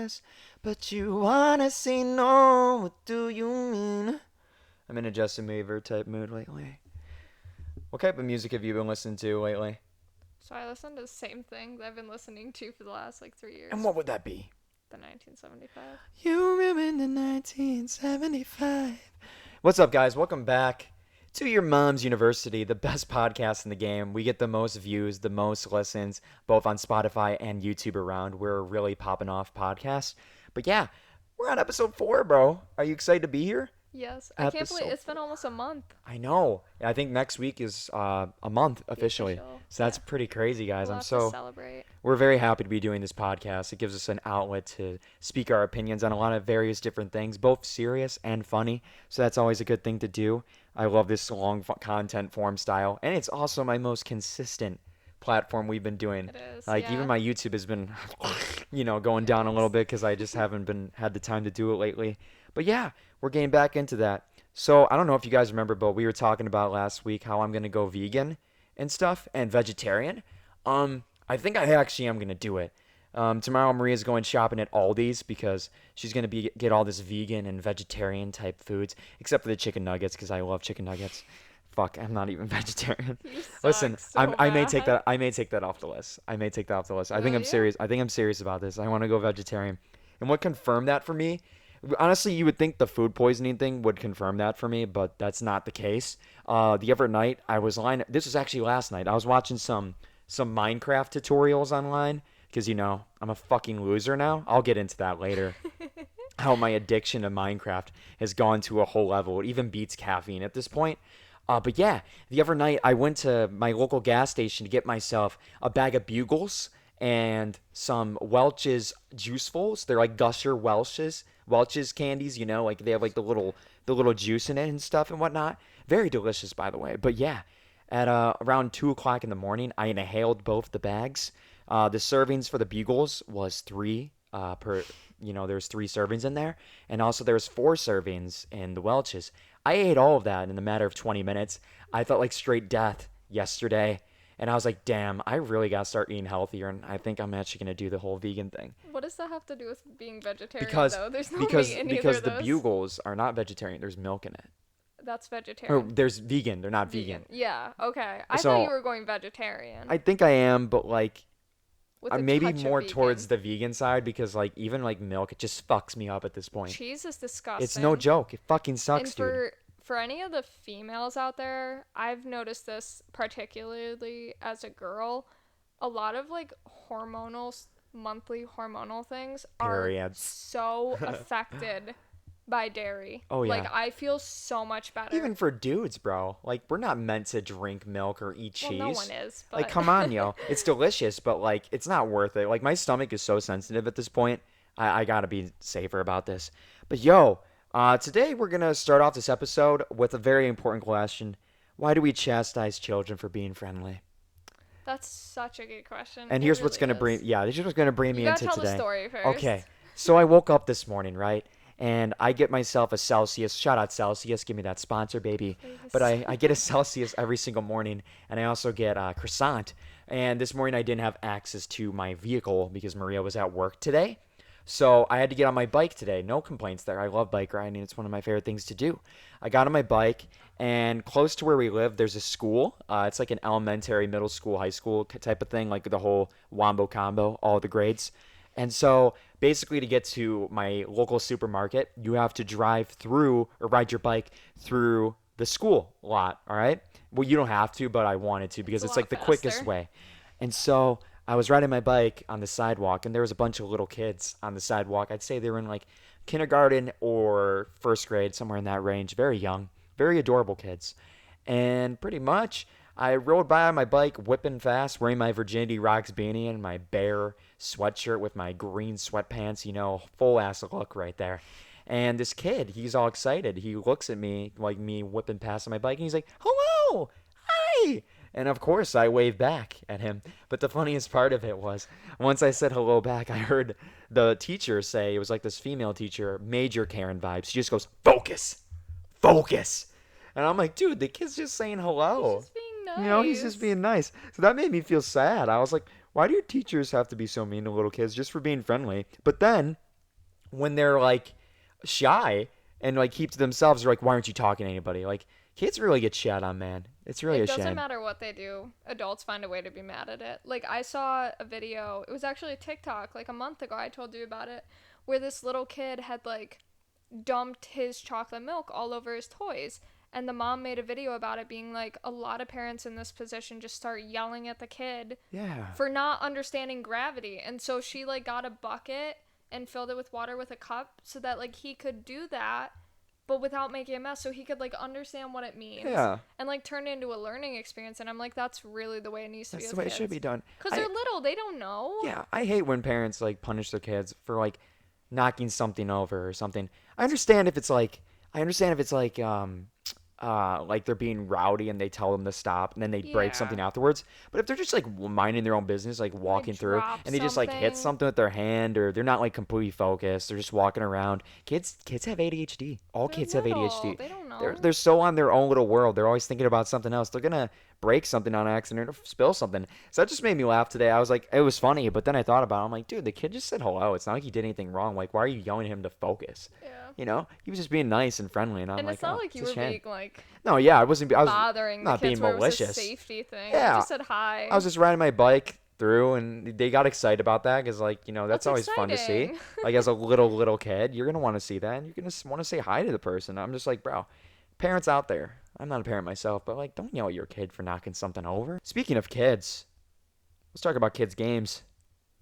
yes, but you wanna say no. What do you mean? I'm in a Justin Bieber type mood lately. What type of music have you been listening to lately? So I listen to the same thing that I've been listening to for the last like 3 years. And what would that be? The 1975. You remember 1975. What's up, guys? Welcome back to Your Mom's University, the best podcast in the game. We get the most views, the most listens, both on Spotify and YouTube around. We're a really popping off podcast. But yeah, we're on episode 4, bro. Are you excited to be here? Yes, I can't believe Episode it's been almost a month. I know. I think next week is a month The officially. official. So that's Yeah. pretty crazy, guys. We'll I'm have to so celebrate. we're very happy to be doing this podcast. It gives us an outlet to speak our opinions on a lot of various different things, both serious and funny. So that's always a good thing to do. I love this long content form style, and it's also my most consistent platform we've been doing. It is. Like Yeah. even my YouTube has been, going down a little bit because I just haven't been had the time to do it lately. But yeah, we're getting back into that. So I don't know if you guys remember, but we were talking about last week how I'm gonna go vegan and stuff and vegetarian. I think I actually am gonna do it. Tomorrow Maria's going shopping at Aldi's because she's gonna get all this vegan and vegetarian type foods, except for the chicken nuggets because I love chicken nuggets. Fuck, I'm not even vegetarian. You Listen, suck so I may take bad. that. I may take that off the list. I may take that off the list. I think Will I'm you? serious. I think I'm serious about this. I want to go vegetarian. And what confirmed that for me? Honestly, you would think the food poisoning thing would confirm that for me, but that's not the case. The other night I was lying. This was actually last night. I was watching some Minecraft tutorials online because I'm a fucking loser now. I'll get into that later. How my addiction to Minecraft has gone to a whole level. It even beats caffeine at this point. But yeah, the other night I went to my local gas station to get myself a bag of Bugles and some Welch's Juicefuls. They're like Gusher Welch's candies. Like they have like the little juice in it and stuff and whatnot. Very delicious, by the way. But yeah, at around 2 o'clock in the morning, I inhaled both the bags. The servings for the Bugles was three per. There's three servings in there, and also there's four servings in the Welch's. I ate all of that in a matter of 20 minutes. I felt like straight death yesterday, and I was like, damn, I really gotta start eating healthier, and I think I'm actually gonna do the whole vegan thing What does that have to do with being vegetarian, because though? There's no because meat in either because of the those. Bugles are not vegetarian. There's milk in it. That's Or vegetarian. there's vegan. They're not vegan. Yeah. Okay. I thought you So were going vegetarian I think I am, but like with I'm a maybe touch of more towards vegan. the vegan side because like even like milk, it just fucks me up at this point. Cheese is It's no disgusting. joke. It fucking And sucks, dude. for any of the females out there, I've noticed this particularly as a girl. A lot of like monthly hormonal things are Periods. so affected by dairy. Oh, Like yeah. I feel so much better. Even for dudes, bro. Like we're not meant to drink milk or eat well, cheese. no one is, Like, but come on, yo. It's delicious, but like, it's not worth it. Like, my stomach is so sensitive at this point. I gotta be safer about this. But yo, today we're gonna start off this episode with a very important question. Why do we chastise children for being friendly? that's such a good question. And It here's what's really gonna bring, is. yeah, this is what's gonna bring You me gotta into tell the today. story first. Okay, so I woke up this morning, right? And I get myself a Celsius. Shout out Celsius, give me that sponsor, baby. But Please. I get a Celsius every single morning, and I also get a croissant. And this morning I didn't have access to my vehicle because Maria was at work today. So I had to get on my bike today. No complaints there. I love bike riding. It's one of my favorite things to do. I got on my bike, and close to where we live, there's a school. It's like an elementary, middle school, high school type of thing, like the whole wombo combo, all the grades. And so basically, to get to my local supermarket, you have to drive through or ride your bike through the school lot. All right. Well, you don't have to, but I wanted to It's because a it's lot like the quickest faster. way. And so I was riding my bike on the sidewalk, and there was a bunch of little kids on the sidewalk. I'd say they were in like kindergarten or first grade, somewhere in that range. Very young, very adorable kids. And pretty much, I rode by on my bike, whipping fast, wearing my Virginity Rocks beanie and my bear sweatshirt with my green sweatpants, full ass look right there. And this kid, he's all excited. He looks at me, like me whipping past on my bike, and he's like, "Hello, hi." And of course, I waved back at him. But the funniest part of it was, once I said hello back, I heard the teacher say, it was like this female teacher, major Karen vibes. She just goes, "Focus, focus." And I'm like, dude, the kid's just saying He's hello. just being He's just nice. being nice. So that made me feel sad. I was like, why do teachers have to be so mean to little kids just for being friendly? But then when they're like shy and like keep to themselves, they're like, why aren't you talking to anybody? Like kids really get shat on, man. It's really It a doesn't shame. matter what they do, adults find a way to be mad at it. Like, I saw a video, it was actually a TikTok, like a month ago, I told you about it, where this little kid had, like, dumped his chocolate milk all over his toys. And the mom made a video about it, being like, a lot of parents in this position just start yelling at the kid Yeah. for not understanding gravity. And so she, like, got a bucket and filled it with water with a cup so that, like, he could do that but without making a mess, so he could like understand what it means Yeah. and like turn it into a learning experience. And I'm like, that's really the way it needs to be That's the with way it should kids, be done. because I they're little, they don't know. Yeah, I hate when parents like punish their kids for like knocking something over or something. I understand if it's like like they're being rowdy and they tell them to stop and then they break Yeah, something afterwards. But if they're just like minding their own business, like or like walking through drop and they just like hit something. something with their hand or they're not like completely focused, they're just walking around. Kids have ADHD. All They're kids have little, ADHD. they don't They're know. they're so on their own little world. They're always thinking about something else. They're gonna break something on accident or spill something. So that just made me laugh today. I was like, it was funny, but then I thought about it. I'm like, dude, the kid just said hello. It's not like he did anything wrong. Like, why are you yelling at him to focus? Yeah, You know, he was just being nice and friendly, and I'm and like, it's not oh, like it's you a were shame. being like No, yeah, I wasn't. I was bothering the not being kids where it was a malicious. safety thing. You Yeah, just said hi. I was just riding my bike through, and they got excited about that because, like, that's That's always fun to see. exciting. Like, as a little kid, you're gonna want to see that, and you're gonna want to say hi to the person. I'm just like, bro, parents out there. I'm not a parent myself, but like, don't yell at your kid for knocking something over. Speaking of kids, let's talk about kids' games.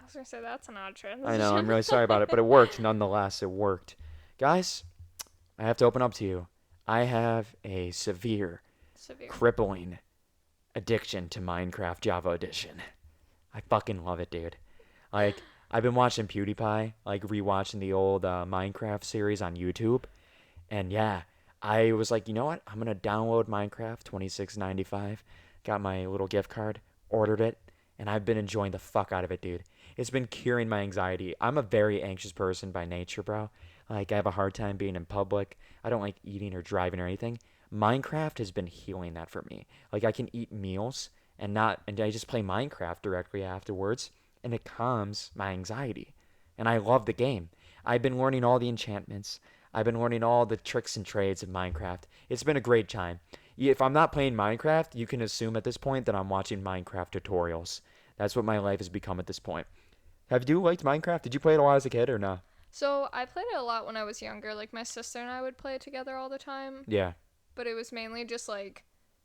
I was gonna say that's an odd I know, I'm transition. really sorry about it, but it worked nonetheless. It worked. Guys, I have to open up to you. I have a severe, Severe. crippling addiction to Minecraft Java Edition. I fucking love it, dude. Like, I've been watching PewDiePie, like rewatching the old Minecraft series on YouTube, and yeah, I was like, you know what? I'm gonna download Minecraft 26.95. Got my little gift card, ordered it, and I've been enjoying the fuck out of it, dude. It's been curing my anxiety. I'm a very anxious person by nature, bro. Like I have a hard time being in public. I don't like eating or driving or anything. Minecraft has been healing that for me. Like I can eat meals and I just play Minecraft directly afterwards and it calms my anxiety. And I love the game. I've been learning all the enchantments. I've been learning all the tricks and trades of Minecraft. It's been a great time. If I'm not playing Minecraft, you can assume at this point that I'm watching Minecraft tutorials. That's what my life has become at this point. Have you liked Minecraft? Did you play it a lot as a kid or no? So I played it a lot when I was younger. Like my sister and I would play it together all the time, Yeah. but it was mainly just like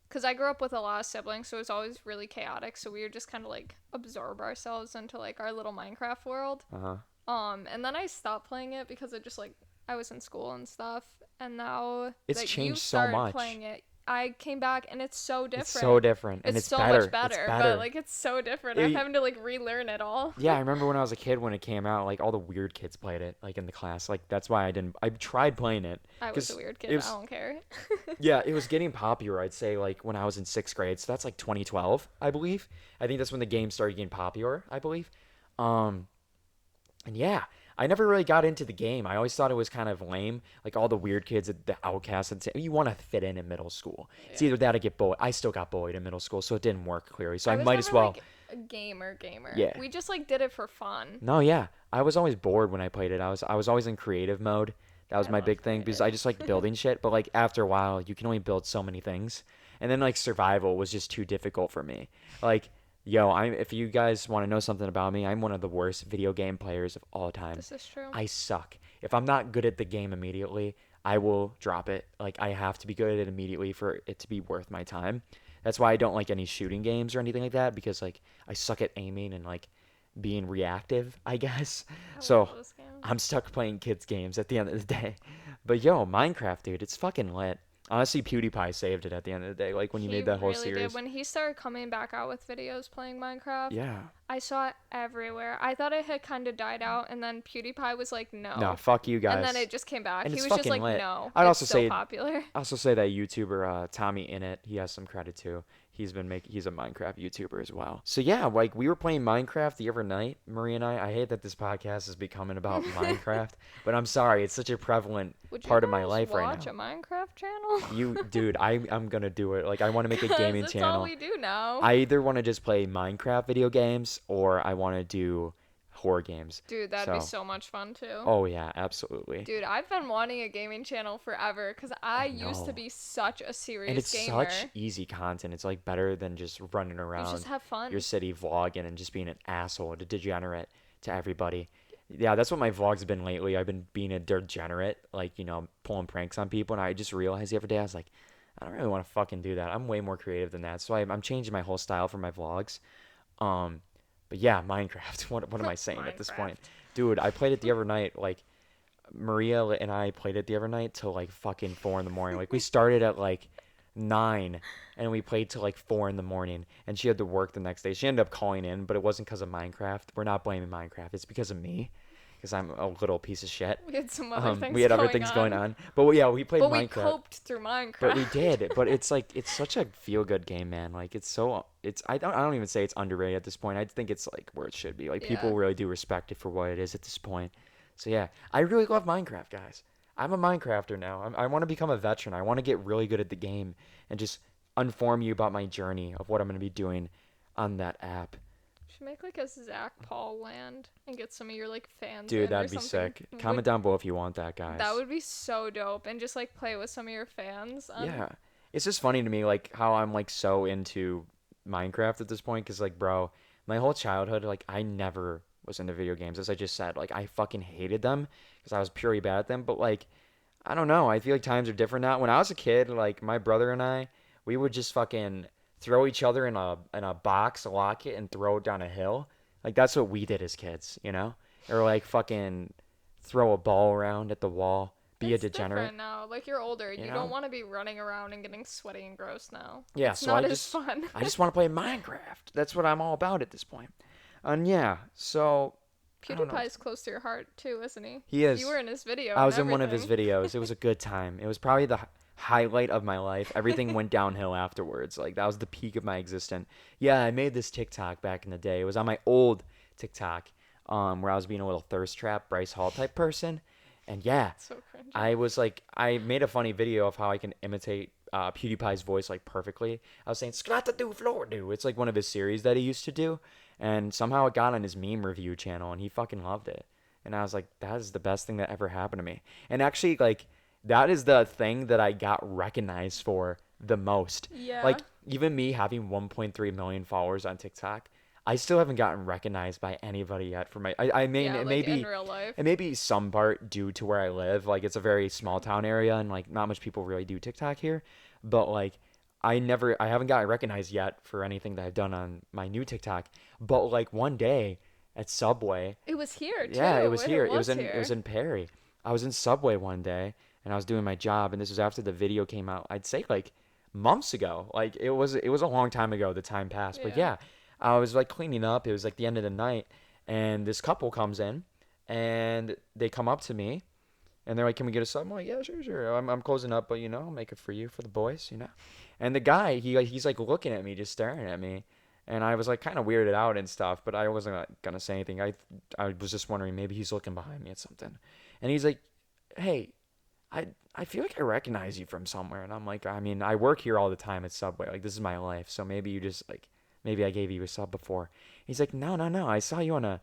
because I grew up with a lot of siblings, so it was always really chaotic. So we would just kind of like absorb ourselves into like our little Minecraft world. Uh huh. And then I stopped playing it because it just like I was in school and stuff. And now It's that you changed so started much. playing it, I came back and it's so It's different. so different and It's it's so much better. It's better, but better. like it's so different. I'm It- having to like relearn it all. yeah, I remember when I was a kid when it came out, like all the weird kids played it, like in the class. Like that's why I didn't. I tried playing it I was a because weird it kid. I was don't care. yeah, it was getting popular. I'd say like when I was in sixth grade, so that's like 2012, I believe. I think that's when the game started getting popular, I believe. Um, And yeah, I never really got into the game. I always thought it was kind of lame. Like all the weird kids, the outcasts, and you want to fit in middle school. It's Yeah. either that or get bullied. I still got bullied in middle school, so it didn't work clearly. So I I was might as never well. like a gamer. Yeah. We just like did it for fun. No, yeah. I was always bored when I played it. I was always in creative mode. That was I my love big thing because creative. I just like building shit. But like after a while, you can only build so many things, and then like survival was just too difficult for me. Like, yo, if you guys want to know something about me, I'm one of the worst video game players of all time. This is true. I suck. If I'm not good at the game immediately, I will drop it. Like I have to be good at it immediately for it to be worth my time. That's why I don't like any shooting games or anything like that because like I suck at aiming and like being reactive, I guess. I love So those games. I'm stuck playing kids games at the end of the day. But yo, Minecraft, dude, it's fucking lit. Honestly, PewDiePie saved it at the end of the day. Like when you He made that whole really did. series. When he started coming back out with videos playing Minecraft, Yeah. I saw it everywhere. I thought it had kind of died out, and then PewDiePie was like, No, no. fuck you And guys. then it just came back. And He it's was just fucking like, lit. no, I'd it's also still say popular. I also say that YouTuber Tommy Innit, he has some credit too. He's a Minecraft YouTuber as well. So yeah, like we were playing Minecraft the other night, Marie and I. I hate that this podcast is becoming about Minecraft, but I'm sorry, it's such a prevalent Would you part of my guys life right watch now. a Minecraft channel? Dude, I'm gonna do it. Like I want to make a 'Cause gaming that's all channel. we do now. I either want to just play Minecraft video games or I want to do horror games. Dude, that'd be So, so much fun too. oh yeah, absolutely. Dude, I've been wanting a gaming channel forever because I I used to know. be such a And serious it's such gamer. easy content. It's like better than just running You just around have your fun. city vlogging and just being an asshole, a degenerate to everybody. Yeah, that's what my vlogs have been lately. I've been being a degenerate, like, pulling pranks on people. And I just realized the other day, I was like, I don't really want to fucking do that. I'm way more creative than that. So I'm changing my whole style for my vlogs. Um, but yeah, Minecraft. What am I saying at this point? Minecraft. Dude, I played it the other night. Like, Maria and I played it the other night till like fucking 4 in the morning. Like we started at like 9 and we played till like 4 in the morning. And she had to work the next day. She ended up calling in, but it wasn't because of Minecraft. We're not blaming Minecraft. It's because of me, because I'm a little piece of shit. We had some other We things had other going things going on. on, but yeah, we played But we Minecraft. coped through But we Minecraft. did. But it's like it's such a feel good game, man. Like it's I don't even say it's underrated at this point. I think it's like where it should be. Like Yeah. people really do respect it for what it is at this point. So yeah, I really love Minecraft, guys. I'm a Minecrafter now. I want to become a veteran. I want to get really good at the game and just inform you about my journey of what I'm going to be doing on that app. Should make like a Zach Paul land and get some of your like fans Dude, in or that'd be something. sick. Comment down below if you want that, That guys. would be so dope and just like play with some of your fans on. Yeah. It's just funny to me like how I'm like so into Minecraft at this point cuz like bro, my whole childhood like I never was into video games as I just said. Like I fucking hated them cuz I was purely bad at them, but like I don't know. I feel like times are different now. When I was a kid, like my brother and I, we would just fucking throw each other in a box, lock it and throw it down a hill. Like that's what we did as kids, you know? Or like fucking throw a ball around at the wall, be a It's degenerate, different now. Like you're older. you You don't know? want to be running around and getting sweaty and gross now. Yeah, It's so I not as just fun. I just want to play Minecraft. That's what I'm all about at this point. And yeah, so I don't know. PewDiePie's close to your heart too, isn't he? He You is. were in his video I and was in one of his everything. videos. It was a good time. It was probably the highlight of my life. Everything went downhill afterwards. Like that was the peak of my existence. Yeah, I made this TikTok back in the day. It was on my old TikTok, where I was being a little thirst trap, Bryce Hall type person. And yeah, So cringy. I was like, I made a funny video of how I can imitate PewDiePie's voice like perfectly. I was saying, "Skrata do floor do." It's like one of his series that he used to do, and somehow it got on his meme review channel, and he fucking loved it. And I was like, that is the best thing that ever happened to me. And actually, like, that is the thing that I got recognized for the most. Yeah. Like, even me having 1.3 million followers on TikTok, I still haven't gotten recognized by anybody yet for my. I mean, Yeah, it like may in be real life. it may be some part due to where I live. Like it's a very small town area and like not much people really do TikTok here. But like I haven't gotten recognized yet for anything that I've done on my new TikTok. But like one day at Subway, It was here yeah, it too. was It here. was It was here. in Perry. I was in Subway one day and I was doing my job and this was after the video came out. I'd say like months ago. Like it was a long time ago. The time passed. But Yeah. yeah, I was like cleaning up. It was like the end of the night and this couple comes in and they come up to me and they're like, "Can we get a sub?" I'm like, "Yeah, sure, sure. I'm closing up, but I'll make it for you for the boys, you know." And the guy, he's like looking at me, just staring at me, and I was like kind of weirded out and stuff, but I wasn't gonna say anything. I was just wondering maybe he's looking behind me at something, and he's like, "Hey, I feel like I recognize you from somewhere," and I'm like, "I mean, I work here all the time at Subway. Like this is my life, so maybe you just like maybe I gave you a sub before." He's like, "No, no, no. I saw you on a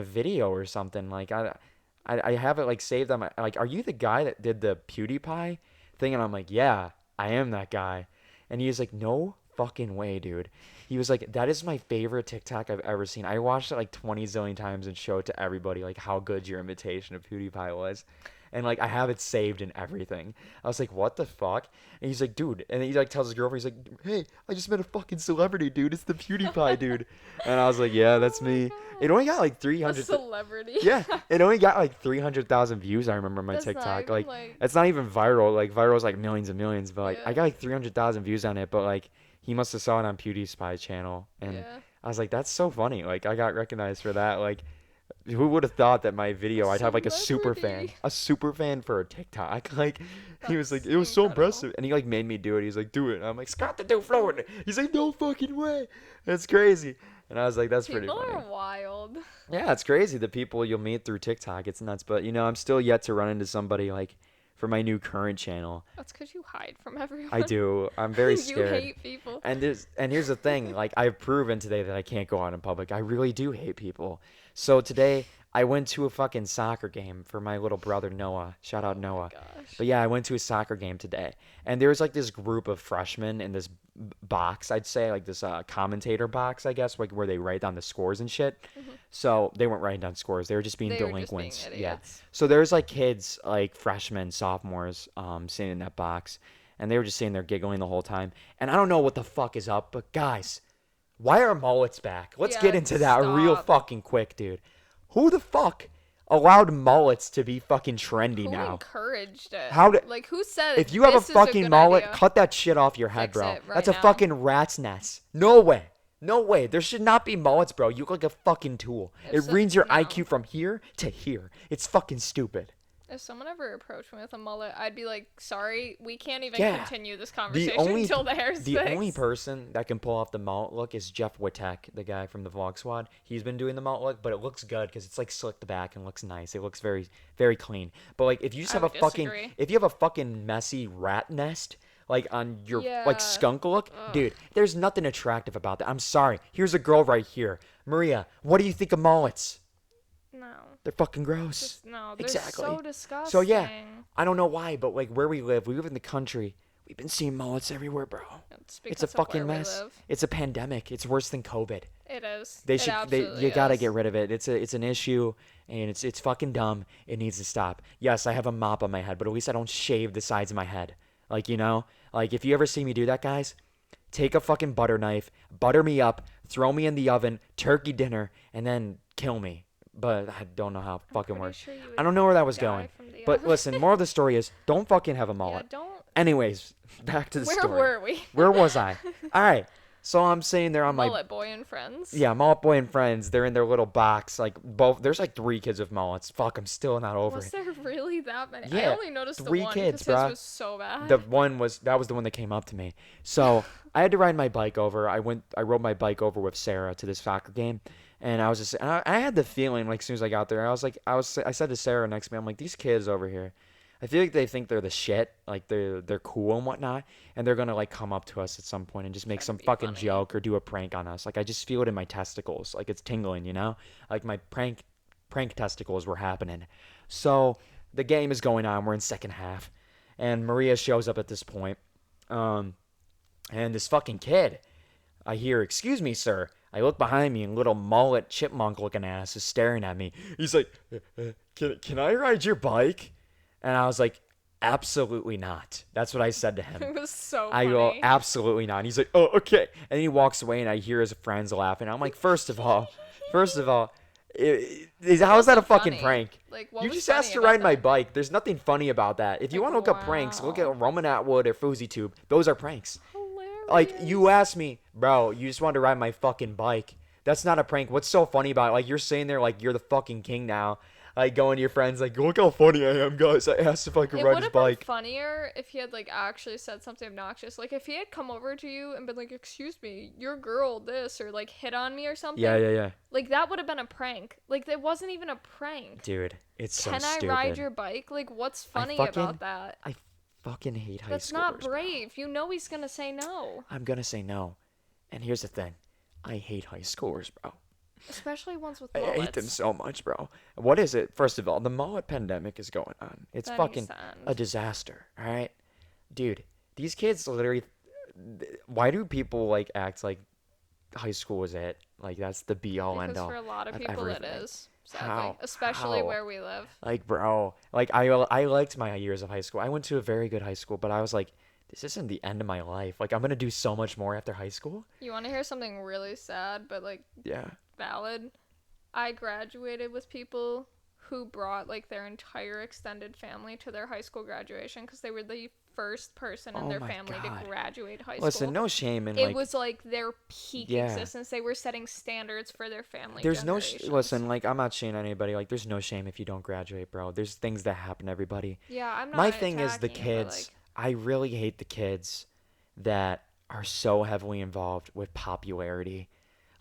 video or something. Like I have it like saved on my like. Are you the guy that did the PewDiePie thing?" And I'm like, "Yeah, I am that guy." And he was like, "No fucking way, dude." He was like, "That is my favorite TikTok I've ever seen. I watched it like 20 zillion times and showed it to everybody like how good your imitation of PewDiePie was." And like I have it saved and everything. I was like, "What the fuck?" And he's like, "Dude," and he like tells his girlfriend, he's like, "Hey, I just met a fucking celebrity, dude. It's the PewDiePie dude." And I was like, "Yeah, that's Oh my me." It god. only got like A 300. celebrity. Yeah, it only got like 300,000 views. I remember my That's not TikTok. even Like, like. it's not even viral. Like, viral is like millions and millions. But like, I Yeah. got like 300,000 views on it. But like, he must have saw it on PewDiePie's channel, and Yeah. I was like, that's so funny. Like, I got recognized for that. Like, who would have thought that my video I'd have like Celebrity. a super fan for a TikTok. Like, he was like, That's it was so incredible. impressive, and he like made me do it. He's like, do it. And I'm like, Scott the do Florida. He's like, no fucking way. That's crazy. And I was like, that's pretty People funny. are wild. Yeah, it's crazy the people you'll meet through TikTok. It's nuts, but I'm still yet to run into somebody like for my new current channel. That's because you hide from everyone. I do. I'm very You scared. hate people. And here's the thing, like I've proven today that I can't go out in public. I really do hate people. So today I went to a fucking soccer game for my little brother Noah. Shout out Oh my Noah. gosh. But yeah, I went to a soccer game today, and there was like this group of freshmen in this box, I'd say, like this commentator box, I guess, like where they write down the scores and shit. Mhm. So they weren't writing down scores; they were just being They were just being delinquents. Yeah. idiots. So there's like kids, like freshmen, sophomores, sitting in that box, and they were just sitting there giggling the whole time. And I don't know what the fuck is up, but guys, why are mullets back? Let's get Yeah, into that real stop. fucking quick, dude. Who the fuck allowed mullets to be fucking trendy Who now? encouraged it? How did Like, who said if you have a this is a fucking good mullet, idea? cut that shit off your head, Fix bro. it right That's a now. fucking rat's nest. No way. No way. There should not be mullets, bro. You look like a fucking tool. If It so, reads your no. IQ from here to here. It's fucking stupid. If someone ever approached me with a mullet, I'd be like, sorry, we can't even Yeah. continue this The conversation only until the hair's the only fixed. person that can pull off the mullet look is Jeff Wittek, the guy from the Vlog Squad. He's been doing the mullet look, but it looks good because it's like slicked back and looks nice. It looks very very clean. But like if you just I have a would fucking disagree. if you have a fucking messy rat nest like on your like Yeah. skunk look, Ugh. dude, there's nothing attractive about that. I'm sorry. Here's a girl right here. Maria, what do you think of mullets? No. They're fucking gross. Just no. They're Exactly. so disgusting. So yeah, I don't know why, but like where we live in the country. We've been seeing mullets everywhere, bro. It's It's a because of fucking where mess. we live. It's a pandemic. It's worse than COVID. It is. They It should absolutely you gotta is. get rid of it. It's an issue and it's fucking dumb. It needs to stop. Yes, I have a mop on my head, but at least I don't shave the sides of my head. Like, you know? Like if you ever see me do that, guys, take a fucking butter knife, butter me up, throw me in the oven, turkey dinner, and then kill me. But I don't know how it I'm fucking pretty works. sure you I would don't know where that was die going. from the But oven. listen, moral of the story is don't fucking have a Yeah, mullet. don't. Anyways, back to the Where story. were we? Where was I? All right. So I'm sitting there on my Mullet boy and friends. yeah, mullet boy and friends. They're in their little box. Like both, there's like three kids with mullets. Fuck, I'm still not over Was it. there really that many? I Yeah, only noticed the three one kids, because bruh. his was so bad. The one was that was the one that came up to me. So I had to ride my bike over. I rode my bike over with Sarah to this soccer game, and I was just I had the feeling like as soon as I got there, I said to Sarah next to me, I'm like these kids over here. I feel like they think they're the shit, like they're cool and whatnot, and they're gonna like come up to us at some point and just make Try to some be fucking funny. joke or do a prank on us. Like I just feel it in my testicles, like it's tingling, you know, like my prank testicles were happening. So the game is going on. We're in second half, and Maria shows up at this point, um, and this fucking kid. I hear, "Excuse me, sir." I look behind me, and little mullet chipmunk looking ass is staring at me. He's like, "Can I ride your bike?" And I was like, "Absolutely not." That's what I said to him. It was so I funny. go, "Absolutely not." And he's like, "Oh, okay." And he walks away, and I hear his friends laughing. I'm like, first of all, how is that a Wasn't fucking funny. prank? Like, what You was just funny asked to about ride my that? bike. There's nothing funny about that. If you Like, want to look up pranks, look at wow. Roman Atwood or FouseyTube. Those are pranks. Hilarious. Like you asked me, bro, you just wanted to ride my fucking bike. That's not a prank. What's so funny about it? Like you're sitting there like you're the fucking king now. Like going to your friends like, look how funny I am, guys. I asked if I could It ride would his have been bike. funnier if he had like actually said something obnoxious. Like if he had come over to you and been like, "Excuse me, your girl this," or like hit on me or something. Yeah. Like that would have been a prank. Like that wasn't even a prank. Dude, it's so Can I stupid. ride your bike? Like what's funny fucking- about that? I fucking hate high That's schoolers. not bro. brave. You know he's gonna say no. I'm gonna say no. And here's the thing. I hate high schoolers, bro. Especially ones with I mullets. hate them so much, bro. What is it? First of all, the mullet pandemic is going on. It's That fucking needs to end. a disaster, all right? Dude, these kids literally why do people like act like high school is it? Like that's the be all end Because all for a lot of of people it everything. is. Sadly. How? Especially How? where we live. Like, bro, like I liked my years of high school. I went to a very good high school, but I was like, this isn't the end of my life. Like I'm gonna do so much more after high school. You wanna hear something really sad but like Yeah. valid? I graduated with people who brought like their entire extended family to their high school graduation because they were the first person in Oh their my family God. to graduate high Listen, school. no shame in It like was like their peak Yeah. existence. They were setting standards for their family. there's generations. listen, like I'm not shaming anybody. Like there's no shame if you don't graduate, bro. There's things that happen to everybody. Yeah, I'm not. My thing is the attacking, but, kids. I really hate the kids that are so heavily involved with popularity.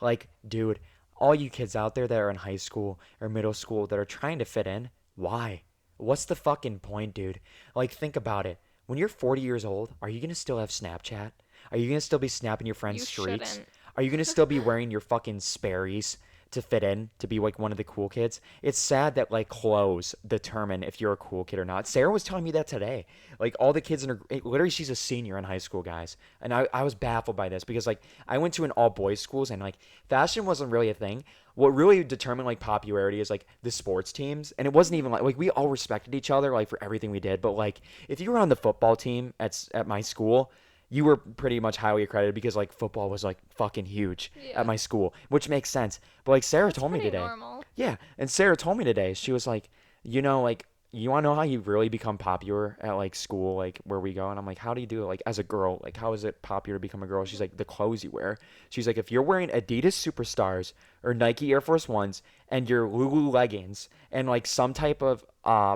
Like, dude, all you kids out there that are in high school or middle school that are trying to fit in, why? What's the fucking point, dude? Like, think about it. When you're 40 years old, are you gonna still have Snapchat? Are you gonna still be snapping your you friends' streaks? shouldn't. Are you gonna still be wearing your fucking Sperry's to fit in, to be like one of the cool kids. It's sad that like clothes determine if you're a cool kid or not. Sarah was telling me that today. Like all the kids in her, literally, she's a senior in high school, guys. And I was baffled by this because like I went to an all boys schools and like fashion wasn't really a thing. What really determined like popularity is like the sports teams, and it wasn't even like we all respected each other like for everything we did. But like if you were on the football team at my school, you were pretty much highly accredited because like football was like fucking huge at Yeah. my school, which makes sense. But like Sarah That's told me pretty today, normal. yeah, and Sarah told me today, she was like, like you want to know how you really become popular at like school, like where we go, and I'm like, how do you do it? Like as a girl, like how is it popular to become a girl? She's like, the clothes you wear. She's like, if you're wearing Adidas Superstars or Nike Air Force Ones and your Lulu leggings and like some type of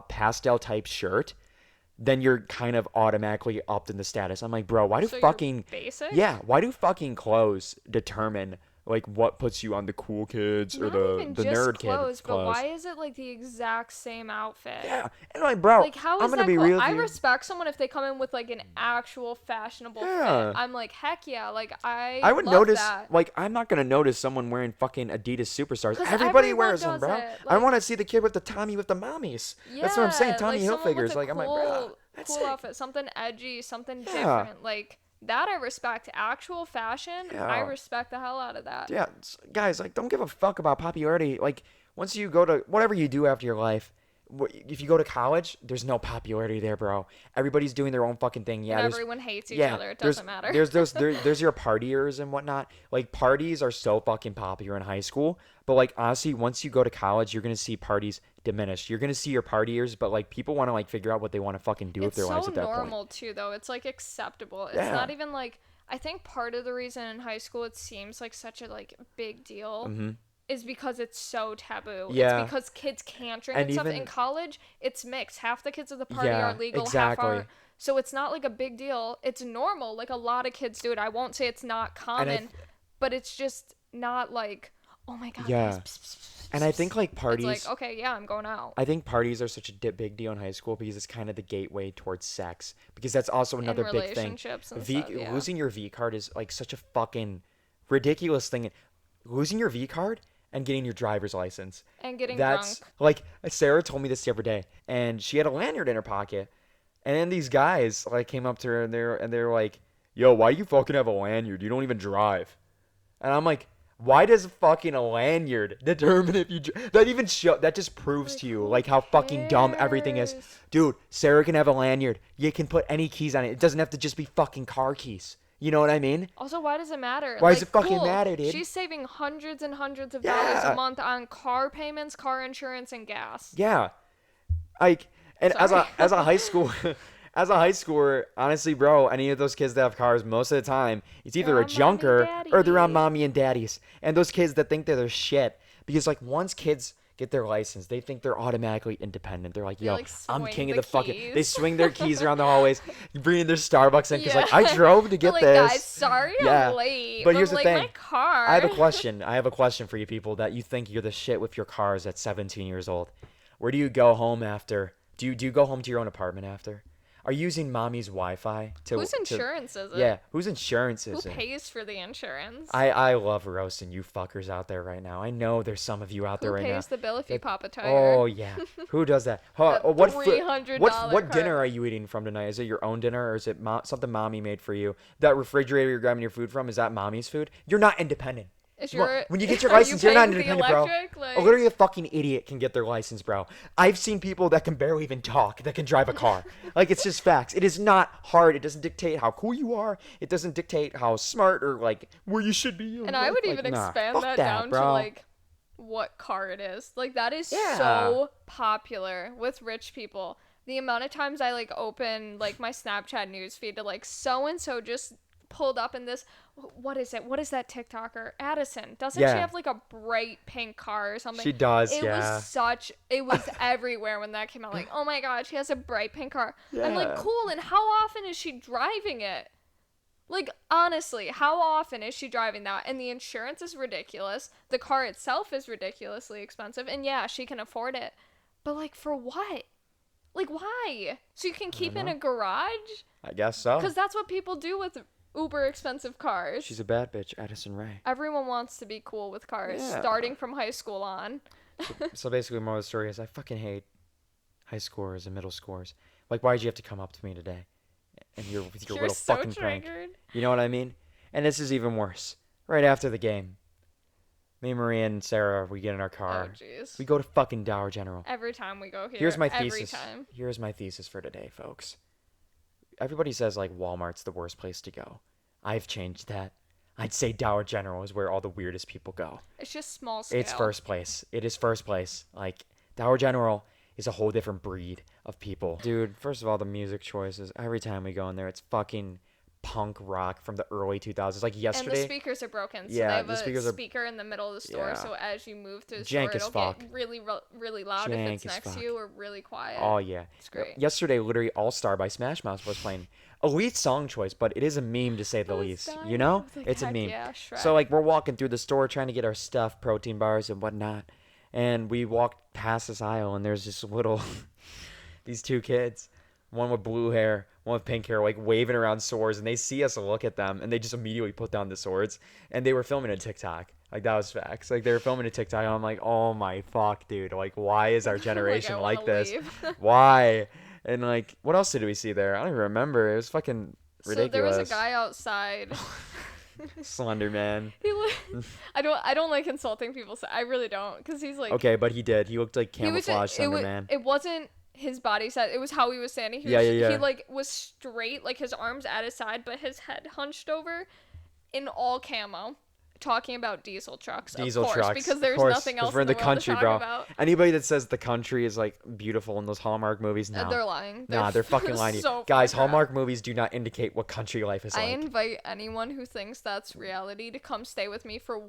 pastel type shirt, then you're kind of automatically upped in the status. I'm like, bro, why do So you're fucking basic? yeah, why do fucking clothes determine like what puts you on the cool kids or Not the even the just nerd kid clothes, but clothes? why is it like the exact same outfit? Yeah, and like, bro, Like, how I'm is gonna that be cool? real with I you. respect someone if they come in with like an actual fashionable fit. Yeah. I'm like, heck yeah, like I I would love notice, that. like, I'm not gonna notice someone wearing fucking Adidas Superstars. Cause Everybody everyone wears them, does bro. it. I Like, want to see the kid with the Tommy with the mommies. That's what I'm saying, yeah, like Tommy someone with Hilfigers. a Like, I'm like, bro, that's cool sick. outfit, something edgy, something Yeah, different. Like that I respect. Actual fashion, I yeah. respect the hell out of that. Yeah, guys, like, don't give a fuck about popularity. Like, once you go to whatever you do after your life, if you go to college, there's no popularity there, bro. Everybody's doing their own fucking thing. And Yeah, everyone hates each yeah, other. It there's doesn't matter. there's those there's your partiers and whatnot. Like parties are so fucking popular in high school, but like honestly, once you go to college, you're gonna see parties diminish. You're gonna see your partiers, but like people want to like figure out what they want to fucking do with It's their so lives at that point. normal too, though. It's like acceptable. It's Yeah. not even like I think part of the reason in high school it seems like such a like big deal Mm-hmm. is because it's so taboo. It's Yeah. because kids can't drink And and stuff. In even college, it's mixed. Half the kids at the party are yeah, legal, half exactly. aren't. So it's not like a big deal. It's normal. Like a lot of kids do it. I won't say it's not And common, but it's just not like, oh my god, guys. yeah. Psst, psst, psst, And I psst, think psst." like It's like, parties okay, yeah, I'm going out. I think parties are such a big deal in high school because it's kind of the gateway towards sex. Because that's also In another big thing. relationships and stuff, yeah. Losing your V card is like such a fucking ridiculous thing. Losing your V card and getting your driver's license. And getting That's drunk. like Sarah told me this the other day, and she had a lanyard in her pocket, and then these guys like came up to her and they're like, "Yo, why you fucking have a lanyard? You don't even drive." And I'm like, why does fucking a lanyard determine if you that even show that just proves Like, to you who like how fucking dumb everything is. cares? Dude, Sarah can have a lanyard. You can put any keys on it. It doesn't have to just be fucking car keys. You know what I mean? Also, why does it matter? Why does Like, it fucking cool. matter, dude? She's saving hundreds and hundreds of dollars a Yeah. month on car payments, car insurance, and gas. Yeah. Like, and as Sorry. a high school as a high schooler, honestly, bro, any of those kids that have cars, most of the time, it's They're either a on mommy and junker or they're on daddy. mommy and daddies. And those kids that think they're shit. Because like once kids get their license, they think they're automatically independent. They're like, They, yo, like, I'm swing king of the the fucking. They keys. swing their keys around the hallways, bringing their Starbucks in because Yeah. like I drove to They're get like, this. guys, sorry Yeah. I'm late. But here's the like, thing. my car. I have a question. I have a question for you people that you think you're the shit with your cars at 17 years old. Where do you go home after? Do you go home to your own apartment after? Are you using mommy's Wi-Fi Whose insurance is it? Yeah, whose insurance Who is it? pays for the insurance? I love roasting you fuckers out there right now. I know there's some of you out there Who right now. pays the bill if you that- pop a tire? Oh yeah, who does that? Huh, That what $300 what dinner cart. are you eating from tonight? Is it your own dinner or is it something mommy made for you? That refrigerator you're grabbing your food from, is that mommy's food? You're not independent. Is Well, your when you get your are license, you're not paying the independent, bro. electric? Like, Literally, a fucking idiot can get their license, bro. I've seen people that can barely even talk that can drive a car. Like, it's just facts. It is not hard. It doesn't dictate how cool you are. It doesn't dictate how smart or like where you should be. and I would Like, even nah, expand fuck that, that, down bro. to like what car it is. Like that is Yeah. so popular with rich people. The amount of times I like open like my Snapchat newsfeed to like so and so just pulled up in this what is it? What is that TikToker? Addison. Doesn't Yeah. she have like a bright pink car or something? She does, It yeah. it was everywhere when that came out. Like, oh my god, she has a bright pink car. I'm like, Yeah. cool, and how often is she driving it? Like, honestly, how often is she driving that? And the insurance is ridiculous. The car itself is ridiculously expensive. And yeah, she can afford it. But, like, for what? Like, why? So you can keep in know. a garage? I guess so. Because that's what people do with uber expensive cars. She's a bad bitch, Addison Rae. Everyone wants to be cool with cars, Yeah. starting from high school on. So basically, more of the story is I fucking hate high schoolers and middle schoolers. Like, why did you have to come up to me today? And you're with your You're little so fucking prank. triggered. You know what I mean? And this is even worse. Right after the game, me, Maria, and Sarah, we get in our Oh, car. jeez. We go to fucking Dollar General. Every time we go here. Here's my every thesis. time. Here's my thesis for today, folks. Everybody says like Walmart's the worst place to go. I've changed that. I'd say Dollar General is where all the weirdest people go. It's just small scale. It's first place. It is first place. Like Dollar General is a whole different breed of people. Dude, first of all, the music choices. Every time we go in there, it's fucking punk rock from the early 2000s. Like yesterday. And the speakers are broken. So Yeah, they have the a speakers are- speaker in the middle of the store. Yeah. So as you move through the Jank store, as it'll fuck. get really, really loud Jank if it's as next fuck. to you, or really quiet. Oh yeah. It's great. Yesterday, literally All Star by Smash Mouth was playing. Elite song choice, but it is a meme to say the I was least. dying. You know? I was like, It's a heck meme. yeah, Shrek. So like we're walking through the store trying to get our stuff, protein bars and whatnot, and we walked past this aisle and there's this little, these two kids, one with blue hair, one with pink hair, like waving around swords, and they see us look at them and they just immediately put down the swords, and they were filming a TikTok. Like that was facts. Like they were filming a TikTok, and I'm like, oh my fuck, dude. Like why is our generation I like wanna this? leave. Why? And like, what else did we see there? I don't even remember. It was fucking ridiculous. So there was a guy outside. Slender man. I don't like insulting people. So I really don't, because he's like. Okay, but he did. He looked like He was camouflage Slender it, man. it wasn't his body size. It was how he was standing. He Yeah, was, yeah, yeah. He like was straight, like his arms at his side, but his head hunched over, in all camo, talking about diesel trucks. Diesel of course, trucks. because there's of course, nothing 'cause else we're in the, country, world to talk bro. about. Anybody that says the country is like beautiful in those Hallmark movies, no. They're lying. Nah, they're fucking lying to you. so Guys, full of crap. Hallmark movies do not indicate what country life is I like. invite anyone who thinks that's reality to come stay with me for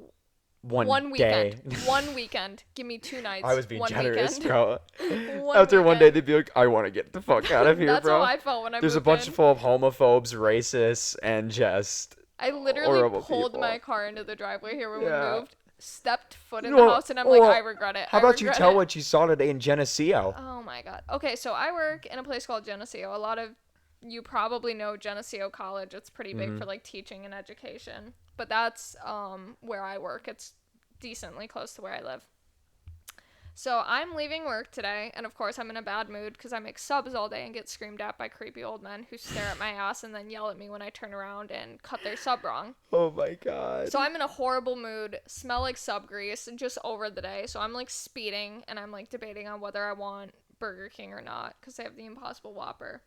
One weekend. day. One weekend. Give me 2 nights. I was being one generous, weekend. bro. One After one day, weekend. they'd be like, I want to get the fuck out of here, That's bro. how I felt when I There's a moved bunch in. full of homophobes, racists, and just I literally horrible pulled people. my car into the driveway here when Yeah. we moved, stepped foot in Well, the house, and I'm like, well, I regret it. How I about you regret tell it. what you saw today in Geneseo? Oh my god. Okay, so I work in a place called Geneseo. A lot of you probably know Geneseo College. It's pretty big for like teaching and education. But that's where I work. It's decently close to where I live. So I'm leaving work today, and of course I'm in a bad mood because I make subs all day and get screamed at by creepy old men who stare at my ass and then yell at me when I turn around and cut their sub wrong. Oh my god. So I'm in a horrible mood, smell like sub grease, just over the day. So I'm like speeding, and I'm like debating on whether I want Burger King or not because they have the Impossible Whopper.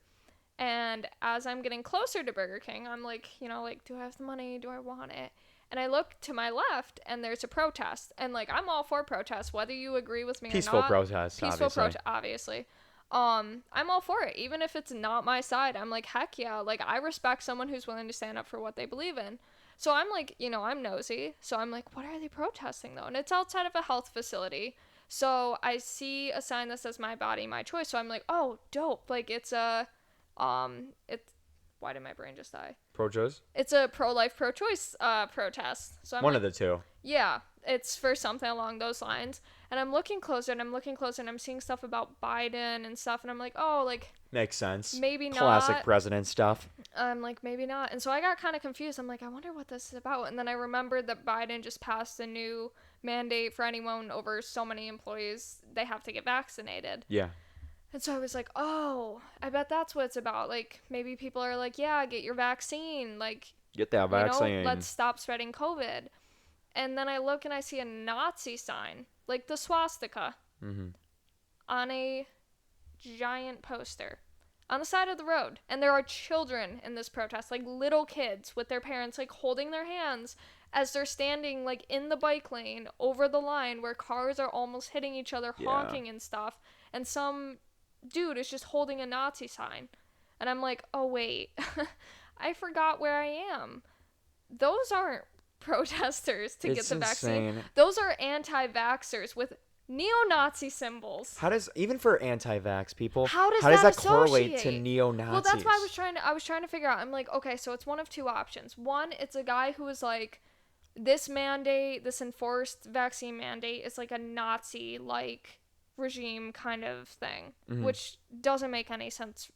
And as I'm getting closer to Burger King, I'm like, like, do I have the money? Do I want it? And I look to my left, and there's a protest. And like, I'm all for protests, whether you agree with me Peaceful or not. protest, Peaceful obviously. protest, obviously. I'm all for it, even if it's not my side. I'm like, heck yeah, like I respect someone who's willing to stand up for what they believe in. So I'm like, I'm nosy. So I'm like, what are they protesting though? And it's outside of a health facility. So I see a sign that says "My Body, My Choice." So I'm like, oh, dope. Like it's a, it's. Why did my brain just die? Pro-choice? It's a pro-life, pro-choice protest. So I'm One like, of the two. yeah, it's for something along those lines. And I'm looking closer, and I'm seeing stuff about Biden and stuff, and I'm like, oh, like, Makes sense. maybe not. Classic president stuff. I'm like, maybe not. And so I got kind of confused. I'm like, I wonder what this is about. And then I remembered that Biden just passed a new mandate for anyone over so many employees, they have to get vaccinated. Yeah. And so I was like, oh, I bet that's what it's about. Like, maybe people are like, yeah, get your vaccine. Like, Get that vaccine. let's stop spreading COVID. And then I look and I see a Nazi sign, like the swastika, on a giant poster on the side of the road. And there are children in this protest, like little kids with their parents, like holding their hands as they're standing, like in the bike lane over the line where cars are almost hitting each other, honking and stuff. And some dude is just holding a Nazi sign. And I'm like, oh, wait, I forgot where I am. Those aren't protesters to get the vaccine. Insane. Those are anti-vaxxers with neo-Nazi symbols. How does, even for anti-vax people, How does that that correlate to associate? neo-Nazis? Well, that's why I was trying to figure out. I'm like, okay, so it's one of two options. One, it's a guy who was like, this mandate, this enforced vaccine mandate is like a Nazi-like regime kind of thing, which doesn't make any sense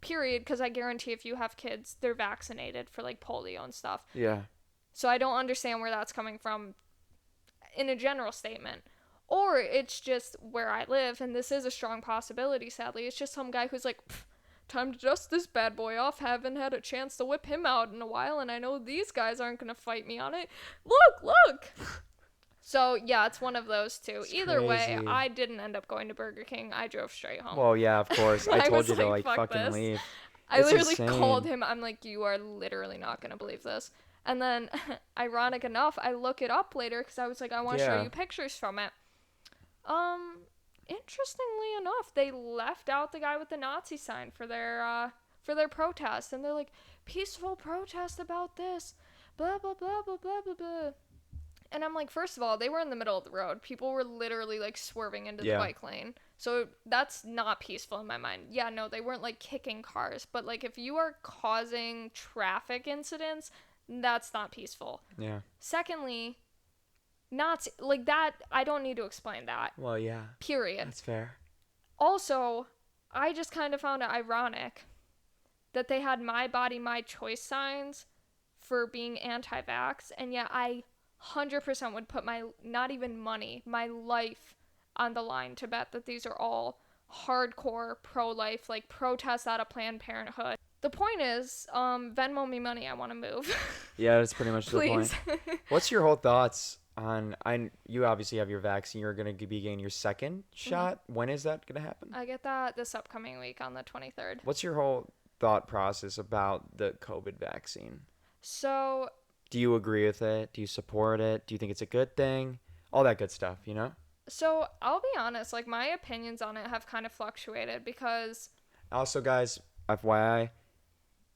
period, because I guarantee if you have kids, they're vaccinated for like polio and stuff. Yeah. So I don't understand where that's coming from in a general statement. Or it's just where I live, and this is a strong possibility, sadly. It's just some guy who's like, time to dust this bad boy off. Haven't had a chance to whip him out in a while, and I know these guys aren't going to fight me on it. Look! So, yeah, it's one of those two. It's Either way, crazy. I didn't end up going to Burger King. I drove straight home. Well, yeah, of course. I I told was you to like, like fuck fucking this. leave. I It's literally called insane. him. I'm like, you are literally not going to believe this. And then, ironic enough, I look it up later because I was like, I want to show Yeah. you pictures from it. Interestingly enough, they left out the guy with the Nazi sign for their protest, and they're like, peaceful protest about this, blah blah blah blah blah blah blah. And I'm like, first of all, they were in the middle of the road. People were literally like swerving into the Yeah. bike lane. So that's not peaceful in my mind. Yeah, no, they weren't like kicking cars, but like if you are causing traffic incidents, that's not peaceful. Yeah. Secondly, Nazi, like that, I don't need to explain that. Well, yeah. Period. That's fair. Also, I just kind of found it ironic that they had my body, my choice signs for being anti-vax, and yet I 100% would put my, not even money, my life on the line to bet that these are all hardcore pro-life, like protests out of Planned Parenthood. The point is, Venmo me money, I want to move. Yeah, that's pretty much the point. Please. What's your whole thoughts on? You obviously have your vaccine. You're gonna be getting your second shot. When is that gonna happen? I get that this upcoming week on the 23rd. What's your whole thought process about the COVID vaccine? So, Do you agree with it? Do you support it? Do you think it's a good thing? All that good stuff, you know? so I'll be honest, like my opinions on it have kind of fluctuated because Also, guys, FYI,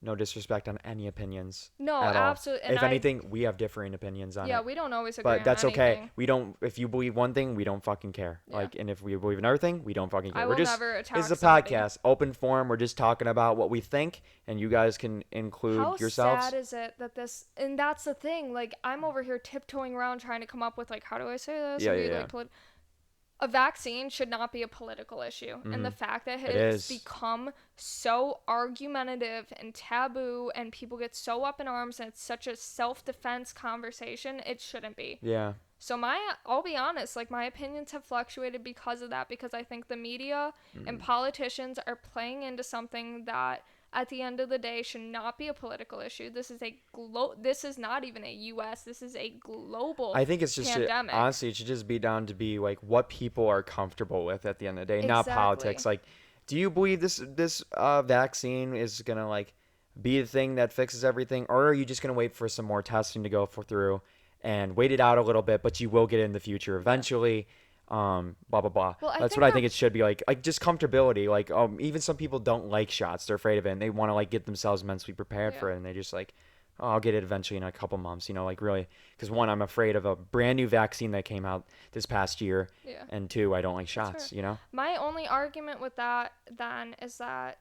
no disrespect on any opinions no, at all. absolutely. And If anything, we have differing opinions on yeah, it. we don't always agree But on that's okay. anything. We don't. If you believe one thing, we don't fucking care. Yeah. Like, and if we believe another thing, we don't fucking care. I We're will just. never attack This is a somebody. podcast, open forum. We're just talking about what we think, and you guys can include How yourselves. sad is it that this, and that's the thing, like I'm over here tiptoeing around trying to come up with like, how do I say this? Yeah, and be, yeah, like, a vaccine should not be a political issue. And the fact that It it's is. become so argumentative and taboo and people get so up in arms and it's such a self-defense conversation, it shouldn't be. Yeah. So I'll be honest, like my opinions have fluctuated because of that, because I think the media and politicians are playing into something that at the end of the day should not be a political issue. This is not even a US, this is a global I think it's just pandemic. honestly, it should just be down to be like what people are comfortable with at the end of the day, not Exactly. politics. Like, do you believe this vaccine is gonna like be the thing that fixes everything, or are you just gonna wait for some more testing to go through and wait it out a little bit, but you will get it in the future eventually? Blah blah blah. Well, That's think what I think it should be like just comfortability. Like, even some people don't like shots; they're afraid of it, and they want to like get themselves mentally prepared for Yeah. it, and they just like, oh, I'll get it eventually in a couple months. You know, like really, because one, I'm afraid of a brand new vaccine that came out this past year, Yeah. and two, I don't like shots. fair. You know. My only argument with that then is that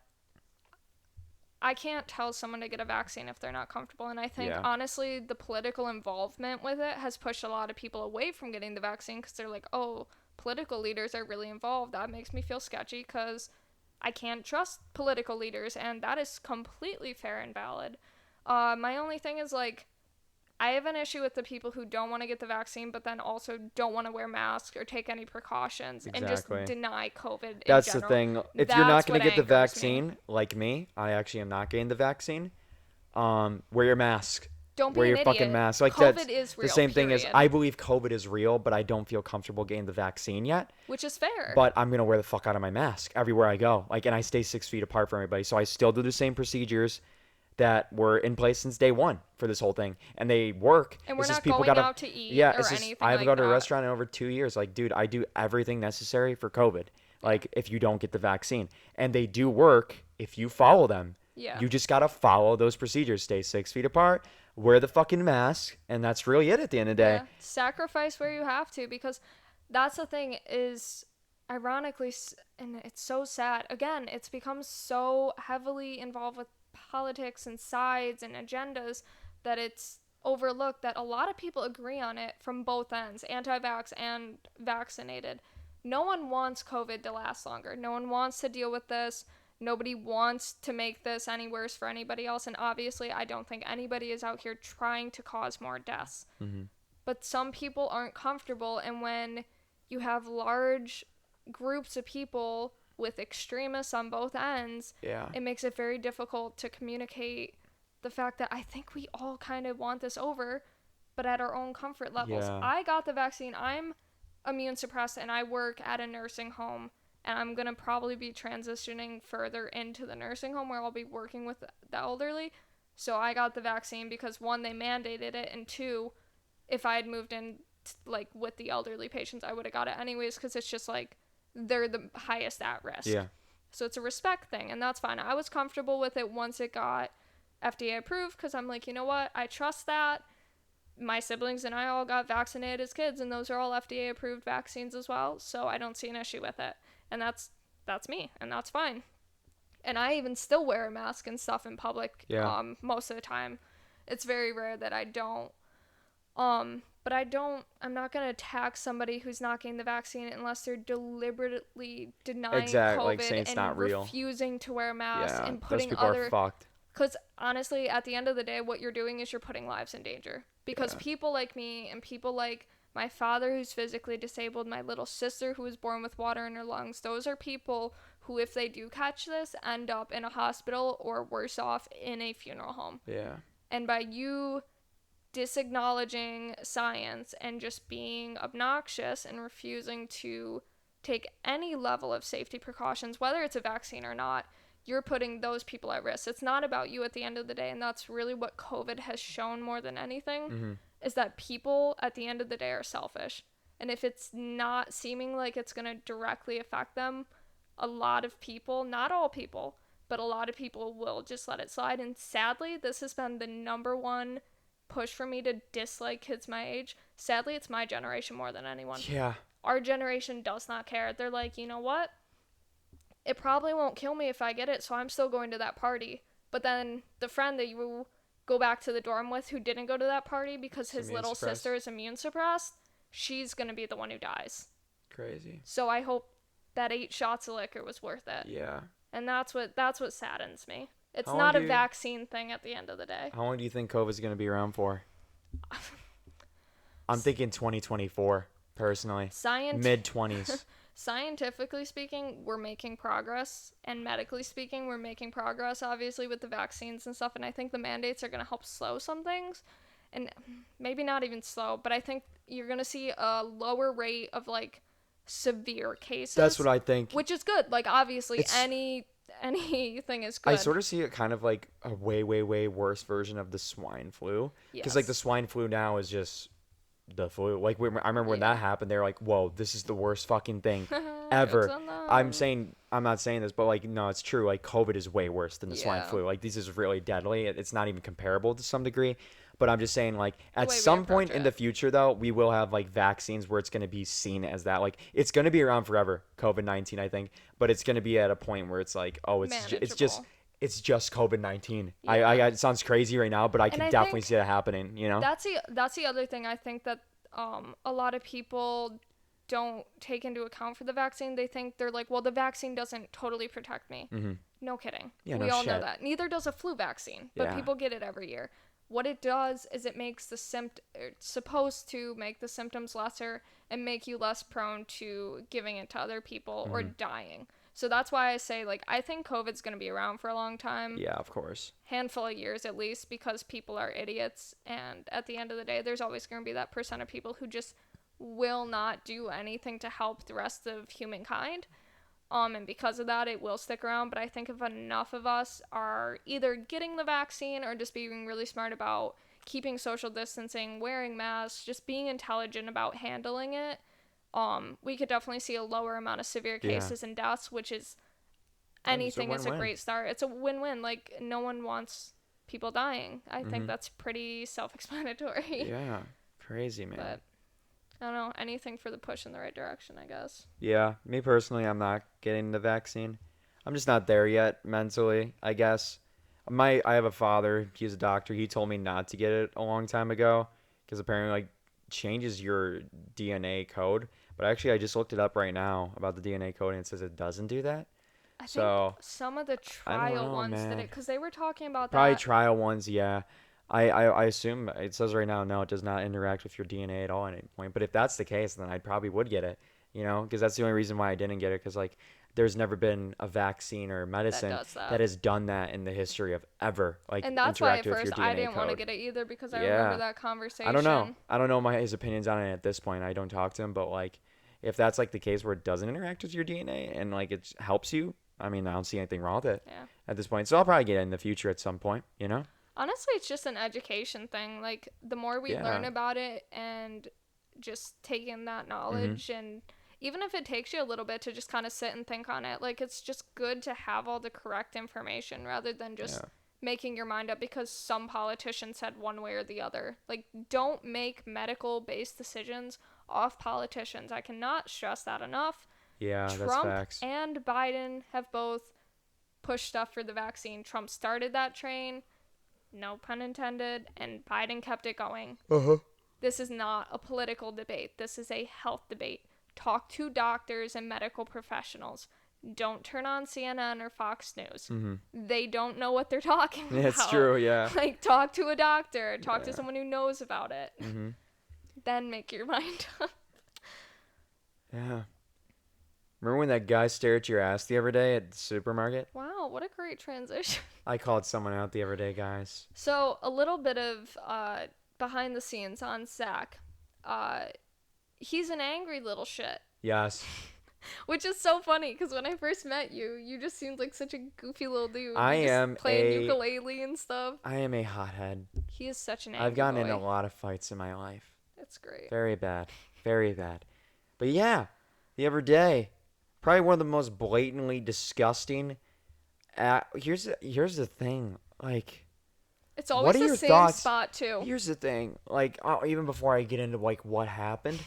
I can't tell someone to get a vaccine if they're not comfortable. And I think, Yeah. honestly, the political involvement with it has pushed a lot of people away from getting the vaccine because they're like, oh, political leaders are really involved. That makes me feel sketchy because I can't trust political leaders. And that is completely fair and valid. My only thing is, like, I have an issue with the people who don't want to get the vaccine, but then also don't want to wear masks or take any precautions and just Exactly. deny COVID. That's in the general. thing. If you're not That's going what to get the angers me. vaccine, like me, I actually am not getting the vaccine. Wear your mask. Don't be Wear an your idiot. fucking mask. Like COVID that's is the real, same thing as period. I believe COVID is real, but I don't feel comfortable getting the vaccine yet. Which is fair. But I'm gonna wear the fuck out of my mask everywhere I go. Like, and I stay 6 feet apart from everybody, so I still do the same procedures that were in place since day one for this whole thing, and they work. And we're It's just not people going gotta, out to eat yeah, or it's just, anything I haven't like gone to a that. restaurant in over 2 years. Like, dude, I do everything necessary for COVID. Like, if you don't get the vaccine, and they do work if you follow them. Yeah. You just gotta follow those procedures. Stay 6 feet apart. Wear the fucking mask, and that's really it at the end of the day. Yeah. Sacrifice where you have to, because that's the thing is, ironically, and it's so sad, again, it's become so heavily involved with politics and sides and agendas that it's overlooked that a lot of people agree on it from both ends, anti-vax and vaccinated. No one wants COVID to last longer. No one wants to deal with this. Nobody wants to make this any worse for anybody else. And obviously, I don't think anybody is out here trying to cause more deaths. Mm-hmm. But some people aren't comfortable. And when you have large groups of people with extremists on both ends, Yeah. it makes it very difficult to communicate the fact that I think we all kind of want this over, but at our own comfort levels. Yeah. I got the vaccine. I'm immune suppressed and I work at a nursing home, and I'm going to probably be transitioning further into the nursing home where I'll be working with the elderly. So I got the vaccine because one, they mandated it, and two, if I had moved in like with the elderly patients, I would have got it anyways, because it's just like they're the highest at risk. Yeah. So it's a respect thing, and that's fine. I was comfortable with it once it got FDA approved, because I'm like, you know what? I trust that. My siblings and I all got vaccinated as kids, and those are all FDA approved vaccines as well. So I don't see an issue with it, and that's me, and that's fine. And I even still wear a mask and stuff in public. Yeah. Most of the time, it's very rare that I don't. But I'm not going to attack somebody who's not getting the vaccine unless they're deliberately denying Exactly. Like COVID saying it's and not real. refusing to wear masks Yeah. and Those putting people are other, fucked. because honestly, at the end of the day, what you're doing is you're putting lives in danger. Because Yeah. people like me and people like my father, who's physically disabled, my little sister, who was born with water in her lungs, those are people who, if they do catch this, end up in a hospital or worse off in a funeral home. Yeah. And by you disacknowledging science and just being obnoxious and refusing to take any level of safety precautions, whether it's a vaccine or not, you're putting those people at risk. It's not about you at the end of the day, and that's really what COVID has shown more than anything, Mm-hmm. is that people at the end of the day are selfish. And if it's not seeming like it's going to directly affect them, a lot of people, not all people, but a lot of people will just let it slide. And sadly, this has been the number one push for me to dislike kids my age. Sadly, it's my generation more than anyone. Yeah. Our generation does not care. They're like, you know what? It probably won't kill me if I get it, so I'm still going to that party. But then the friend that you go back to the dorm with who didn't go to that party because his little sister is immune suppressed, she's going to be the one who dies. Crazy. So I hope that 8 shots of liquor was worth it. Yeah. And that's what saddens me. It's How not long a vaccine thing at the end of the day. How long do you think COVID's going to be around for? I'm thinking 2024, personally. Mid-20s. Scientifically speaking, we're making progress, and medically speaking, we're making progress, obviously, with the vaccines and stuff, and I think the mandates are going to help slow some things, and maybe not even slow, but I think you're going to see a lower rate of, like, severe cases. That's what I think. Which is good. Like, obviously, anything is good. I sort of see it kind of like a way, way, way worse version of the swine flu. Because, like, the swine flu now is just the flu. Like, I remember when that happened, they were like, whoa, this is the worst fucking thing ever. I'm not saying this, but, like, no, it's true. Like, COVID is way worse than the swine flu. Like, this is really deadly. It's not even comparable to some degree. But I'm just saying, like, at some point in the future, though, we will have, like, vaccines where it's going to be seen as that. Like, it's going to be around forever, COVID-19, I think. But it's going to be at a point where it's like, oh, it's just COVID-19. Yeah. It sounds crazy right now, but I can definitely see that happening, you know? That's the other thing I think that a lot of people don't take into account for the vaccine. They think, they're like, well, the vaccine doesn't totally protect me. Mm-hmm. No kidding. Yeah, we all know that. Neither does a flu vaccine, but people get it every year. What it does is it makes it's supposed to make the symptoms lesser and make you less prone to giving it to other people or dying. So that's why I say, like, I think COVID's going to be around for a long time. Yeah, of course. Handful of years at least, because people are idiots. And at the end of the day, there's always going to be that percent of people who just will not do anything to help the rest of humankind. And because of that, it will stick around. But I think if enough of us are either getting the vaccine or just being really smart about keeping social distancing, wearing masks, just being intelligent about handling it, we could definitely see a lower amount of severe cases and deaths, which is anything is a great start. It's a win-win. Like, no one wants people dying. I think that's pretty self-explanatory. Yeah, crazy, man. But I don't know, anything for the push in the right direction, I guess. Yeah, me personally, I'm not getting the vaccine. I'm just not there yet mentally, I guess. I have a father, he's a doctor. He told me not to get it a long time ago because apparently, like, changes your DNA code. But actually, I just looked it up right now about the DNA code, and it says it doesn't do that. I think So some of the I don't trial know, ones did it man. because they were talking about Probably that. trial ones, yeah. I assume it says right now, no, it does not interact with your DNA at all at any point. But if that's the case, then I probably would get it, because that's the only reason why I didn't get it. Because like, there's never been a vaccine or That medicine does that that. has done that in the history of ever, like And that's why at interacted with first your I DNA didn't want to code. get it either because I remember Yeah, that I don't know. conversation. I don't know his opinions on it at this point. I don't talk to him, but like, if that's like the case where it doesn't interact with your DNA and like it helps you, I mean, I don't see anything wrong with it Yeah. at this point. So I'll probably get it in the future at some point. Honestly, it's just an education thing. Like, the more we learn Yeah. about it and just take in that Mhm. knowledge, and even if it takes you a little bit to just kind of sit and think on it, like, it's just good to have all the correct information rather than just Yeah. making your mind up because some politician said one way or the other. Like, don't make medical based decisions off politicians. I cannot stress that enough. Yeah, that's Trump facts. and Biden have both pushed stuff for the vaccine. Trump started that train, no pun intended, and Biden kept it going. Uh-huh. This is not a political debate. This is a health debate. Talk to doctors and medical professionals. Don't turn on CNN or Fox News. Mhm. They don't know what they're talking It's about. true, yeah. Like, talk to a doctor, talk to Yeah. someone who knows about it. Mhm. Then make your mind up. Yeah. Remember when that guy stared at your ass the other day at the supermarket? Wow, what a great transition. I called someone out the other day, guys. So, a little bit of behind the scenes on Zach. Uh, he's an angry little shit. Yes. Which is so funny because when I first met you, you just seemed like such a goofy little dude. I You just am playing a ukulele and stuff. I am a hothead. He is such an I've angry gotten in boy. a lot of fights in my life. That's great. Very bad. Very bad. But yeah, the other day, probably one of the most blatantly disgusting. Here's the thing. Like, It's what always are the your same thoughts? spot too. Here's the thing. Like, even before I get into like what happened,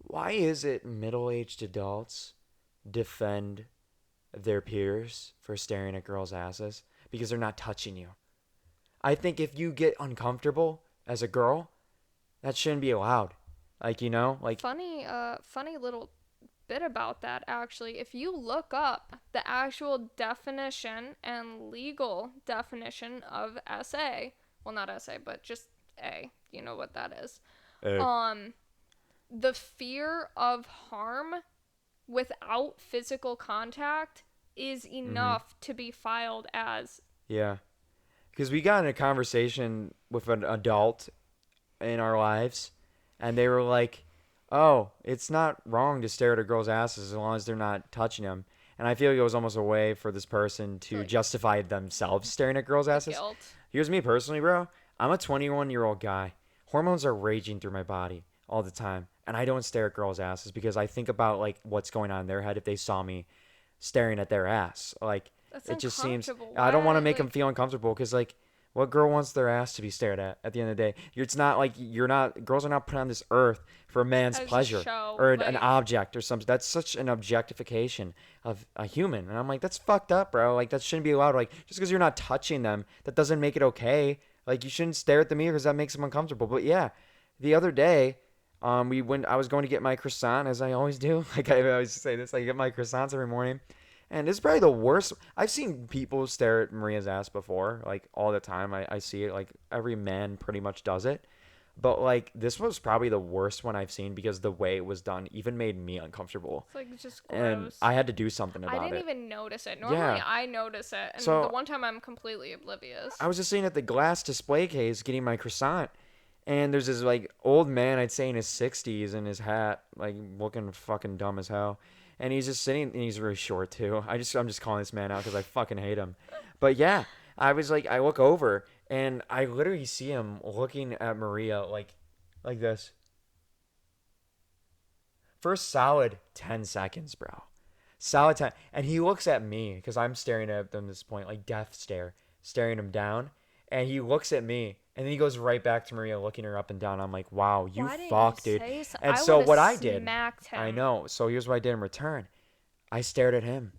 why is it middle-aged adults defend their peers for staring at girls' asses because they're not touching you? I think if you get uncomfortable as a girl, that shouldn't be allowed. Like Funny little bit about that actually. If you look up the actual definition and legal definition of SA, well, not SA, but just A, you know what that is. uh, Um, the fear of harm without physical contact is mhm. enough to be filed as. Yeah. Because we got in a conversation with an adult in our lives, and they were like, "Oh, it's not wrong to stare at a girl's asses as long as they're not touching them." And I feel like it was almost a way for this person to Like, justify themselves staring at girls' the asses. guilt. Here's me personally, bro. I'm a 21-year-old guy. Hormones are raging through my body all the time, and I don't stare at girls' asses because I think about like what's going on in their head if they saw me staring at their ass. Like, That's it just seems uncomfortable. I don't want to Why? make them Like, feel uncomfortable because like what girl wants their ass to be stared at the end of the day? It's not like you're not girls are not put on this earth for a man's as a pleasure show. or an Like, object or something. That's such an objectification of a human. And I'm like, that's fucked up, bro. Like that shouldn't be allowed. Like just because you're not touching them, that doesn't make it okay. Like you shouldn't stare at them either because that makes them uncomfortable. But yeah, the other day, we went. I was going to get my croissant as I always do. Like I always say this. I get my croissants every morning. And it's probably the worst. I've seen people stare at Maria's ass before, like all the time. I see it. Like every man pretty much does it. But like this was probably the worst one I've seen because the way it was done even made me uncomfortable. it's like just And gross. I had to do something I about didn't it. even notice it. Normally, Yeah. I notice it, and the So one time I'm completely oblivious. I was just sitting at the glass display case getting my croissant. And there's this like old man, I'd say in his 60s, in his hat, like looking fucking dumb as hell. And he's just sitting, and he's really short too. I'm just calling this man out because I fucking hate him. But yeah, I was like, I look over, and I literally see him looking at Maria like this for a solid 10 seconds, bro. Solid 10. And he looks at me because I'm staring at him at this point, like death stare, staring him down. And he looks at me, and then he goes right back to Maria, looking her up and down. I'm like, wow, you Why didn't you fuck, dude. say so? And I so would have what I did, smacked I him. know. So here's what I did in return. I stared at him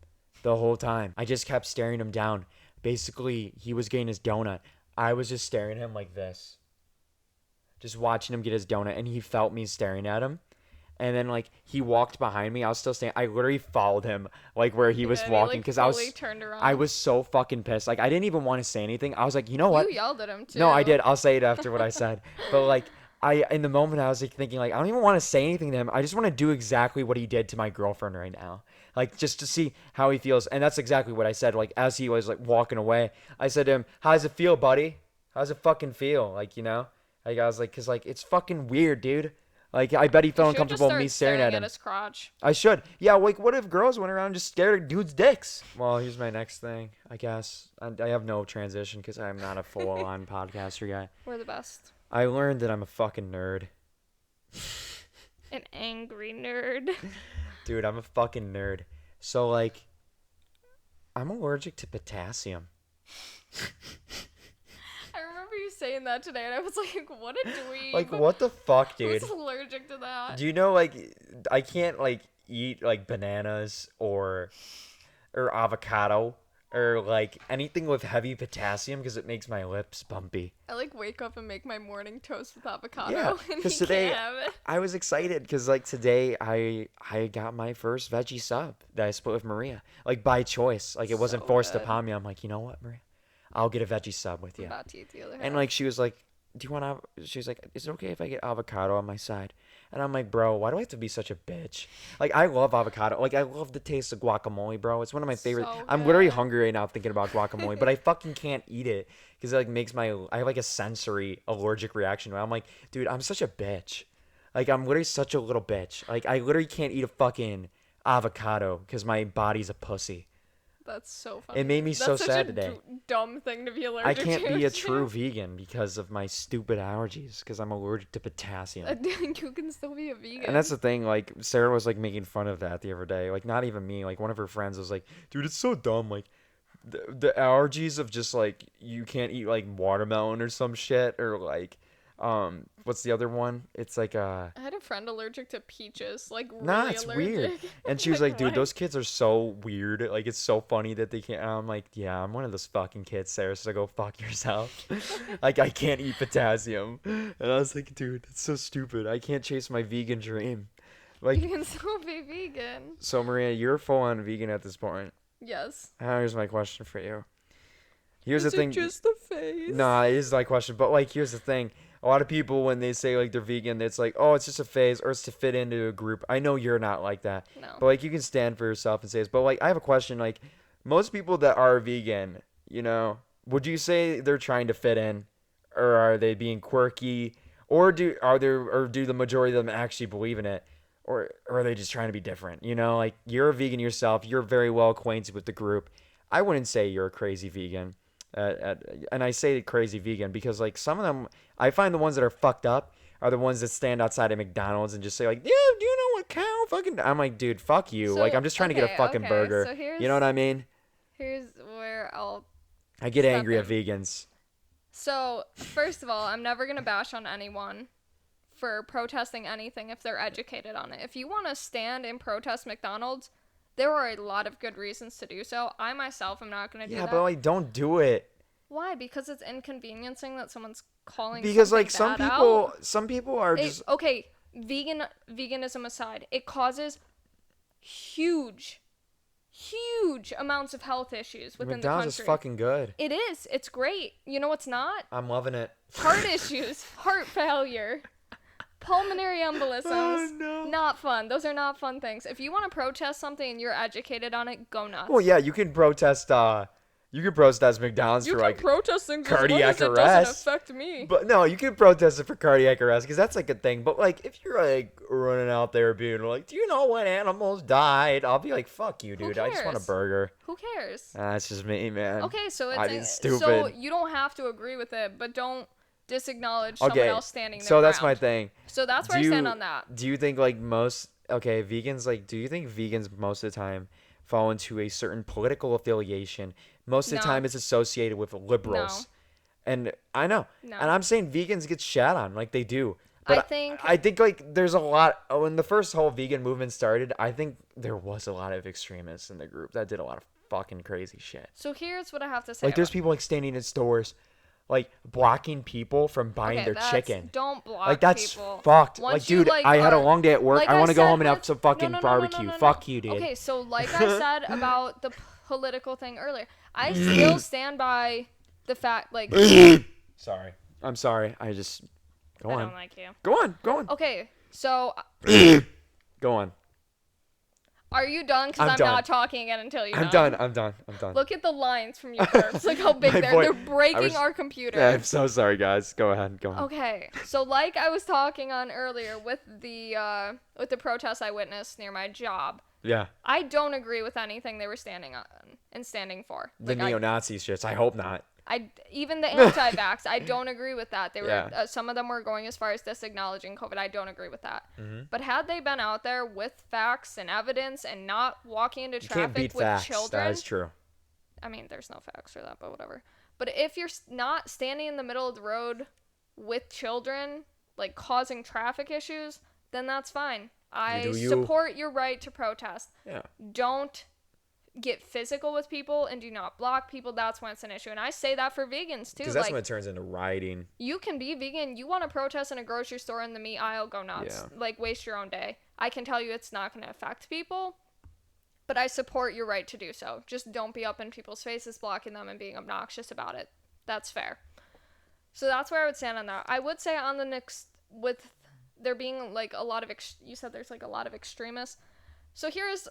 the whole time. I just kept staring him down. Basically, he was getting his donut. I was just staring at him like this, just watching him get his donut, and he felt me staring at him. And then like he walked behind me. I was still standing. I literally followed him like where he was Yeah, and he walking like because fully turned I around. was so fucking pissed. Like I didn't even want to say anything. I was like, you know You what? yelled at him No, I too. did. I'll say it after what I said. But like I in the moment I was like thinking like I don't even want to say anything to him. I just want to do exactly what he did to my girlfriend right now. Like just to see how he feels. And that's exactly what I said. Like as he was like walking away, I said to him, "How's it feel, buddy? How's it fucking feel?" Like, you know? Like I was like cuz like it's fucking weird, dude. Like I bet he You felt should just uncomfortable me start staring staring at at him. his crotch. I should. Yeah, like what if girls went around and just stared at dudes' dicks? Well, here's my next thing, I guess. I have no transition because I'm not a full-on podcaster guy. We're the best. I learned that I'm a fucking nerd. An angry nerd. Dude, I'm a fucking nerd. So, like, I'm allergic to potassium. I remember you saying that today, and I was like, "What a dweeb! Like, what the fuck, Who's dude? allergic to that?" Do you know, like, I can't, like, eat, like, bananas or avocado or, like, anything with heavy potassium because it makes my lips bumpy. I like wake up and make my morning toast with avocado, Yeah, and because he today can't have it. I was excited because like today I got my first veggie sub that I split with Maria like by choice. Like it wasn't So forced good. upon me. I'm like, you know what, Maria, I'll get a veggie sub with I'm you. about to eat the other And half. like she was like, do you want to? She was like, is it okay if I get avocado on my side? And I'm like, bro, why do I have to be such a bitch? Like I love avocado. Like I love the taste of guacamole, bro. It's one of my favorite. So I'm literally good. hungry right now thinking about guacamole, but I fucking can't eat it because it like makes I have like a sensory allergic reaction. I'm like, dude, I'm such a bitch. Like I'm literally such a little bitch. Like I literally can't eat a fucking avocado because my body's a pussy. That's so It funny. made me so That's such sad a today. dumb thing to be I allergic can't to. be a too. true vegan because of my stupid allergies because I'm allergic to potassium. You can still be a vegan. And that's the thing, like Sarah was like making fun of that the other day. Like not even me, like one of her friends was like, dude, it's so dumb. Like the allergies of just like you can't eat like watermelon or some shit or like what's the other one? It's like I had a friend allergic to peaches, like nah, really it's allergic. weird. And she was like, dude, those kids are so weird. Like it's so funny that they can't. And I'm like, yeah, I'm one of those fucking kids, Sarah. So go fuck yourself. Like I can't eat potassium. And I was like, dude, that's so stupid. I can't chase my vegan dream. Like You can still be vegan. so, Maria, you're full on vegan at this point. Yes. Here's my question for you. Here's Is the thing. it just the face? Nah, it is my question. But like, here's the thing. A lot of people, when they say like they're vegan, it's like, oh, it's just a phase or it's to fit into a group. I know you're not like that, No. but like you can stand for yourself and say this. But like, I have a question. Like, most people that are vegan, you know, would you say they're trying to fit in, or are they being quirky, or do the majority of them actually believe in it, or are they just trying to be different? You know, like you're a vegan yourself. You're very well acquainted with the group. I wouldn't say you're a crazy vegan. And I say crazy vegan because like some of them, I find the ones that are fucked up are the ones that stand outside of McDonald's and just say like, yeah, do you know what cow fucking? I'm like, dude, fuck you. So, Like I'm just trying to get a fucking okay, burger. so You know what I mean? here's where I'll I get step angry at in. vegans. So, first of all, I'm never going to bash on anyone for protesting anything if they're educated on it. If you want to stand and protest McDonald's, there are a lot of good reasons to do so. I myself am not going to do Yeah, that. but like, don't do it. Why? Because it's inconveniencing that someone's calling Because something like some bad people, out. some people are just Okay, veganism aside, it causes huge amounts of health issues within McDonald's the is country. fucking good. It is. It's great. You know what's not? I'm loving it. Heart issues, heart failure, pulmonary embolisms. Oh, no. Not fun. Those are not fun things. If you want to protest something and you're educated on it, go nuts. Well, yeah, you can protest. You can protest McDonald's you for can like protest things cardiac as long as arrest. it doesn't affect me. But no, you can protest it for cardiac arrest because that's like a thing. But like, if you're like running out there being like, "Do you know when animals died?" I'll be like, "Fuck you, dude! I just want a cares? burger." Who cares? That's just me, man. Okay, so It's so stupid. you don't have to agree with it, but don't disacknowledge someone Okay, else standing their so that's my ground. thing. So that's where I stand on that. Do you think like vegans like? Do you think vegans most of the time fall into a certain political affiliation? Most of the No. time, it's associated with liberals. And I know. No. And I'm saying vegans get shat on like they do. But I I think like there's a lot when the first whole vegan movement started, I think there was a lot of extremists in the group that did a lot of fucking crazy shit. so. Here's what I have to say. Like there's about- people like standing in stores like blocking people from buying Okay, their that's chicken. don't block Like that's people. fucked. Like, Once you dude, like I had a are long day at work. like I I want to go said home and have with some no fucking no no no no barbecue. no no. Fuck you, dude. Okay, so like I said about the political thing earlier, I still stand by the fact like Sorry. I'm sorry. I just go I on. don't like you. Go on. Go on. Okay, so Go on. are you done? Because I'm I'm done. not talking again until you're I'm done. done. I'm done. I'm done. Look at the lines from your burps. Look how big My they're. voice- They're breaking was- our computer. I'm so sorry, guys. Go ahead. Go on. Okay, so like I was talking on earlier with the protests I witnessed near my job, Yeah. I don't agree with anything they were standing on and standing for. The neo-Nazi shits. I hope not. Even the anti-vax, I don't agree with that. They were Yeah. some of them were going as far as disacknowledging COVID. I don't agree with that. Mm-hmm. But had they been out there with facts and evidence and not walking into You can't traffic beat with facts. children, That is true. I mean, there's no facts for that, but whatever. But if you're not standing in the middle of the road with children, like causing traffic issues, then that's fine. I do you. support your right to protest. Yeah. Don't get physical with people and do not block people. That's when it's an issue. And I say that for vegans too. Because that's like, when it turns into rioting. you can be vegan. You want to protest in a grocery store in the meat aisle, go nuts. Yeah. Like, waste your own day. I can tell you it's not going to affect people, but I support your right to do so. Just don't be up in people's faces, blocking them and being obnoxious about it. That's fair. So that's where I would stand on that. I would say on the next, with there being like a lot of, you said there's like a lot of extremists. So here's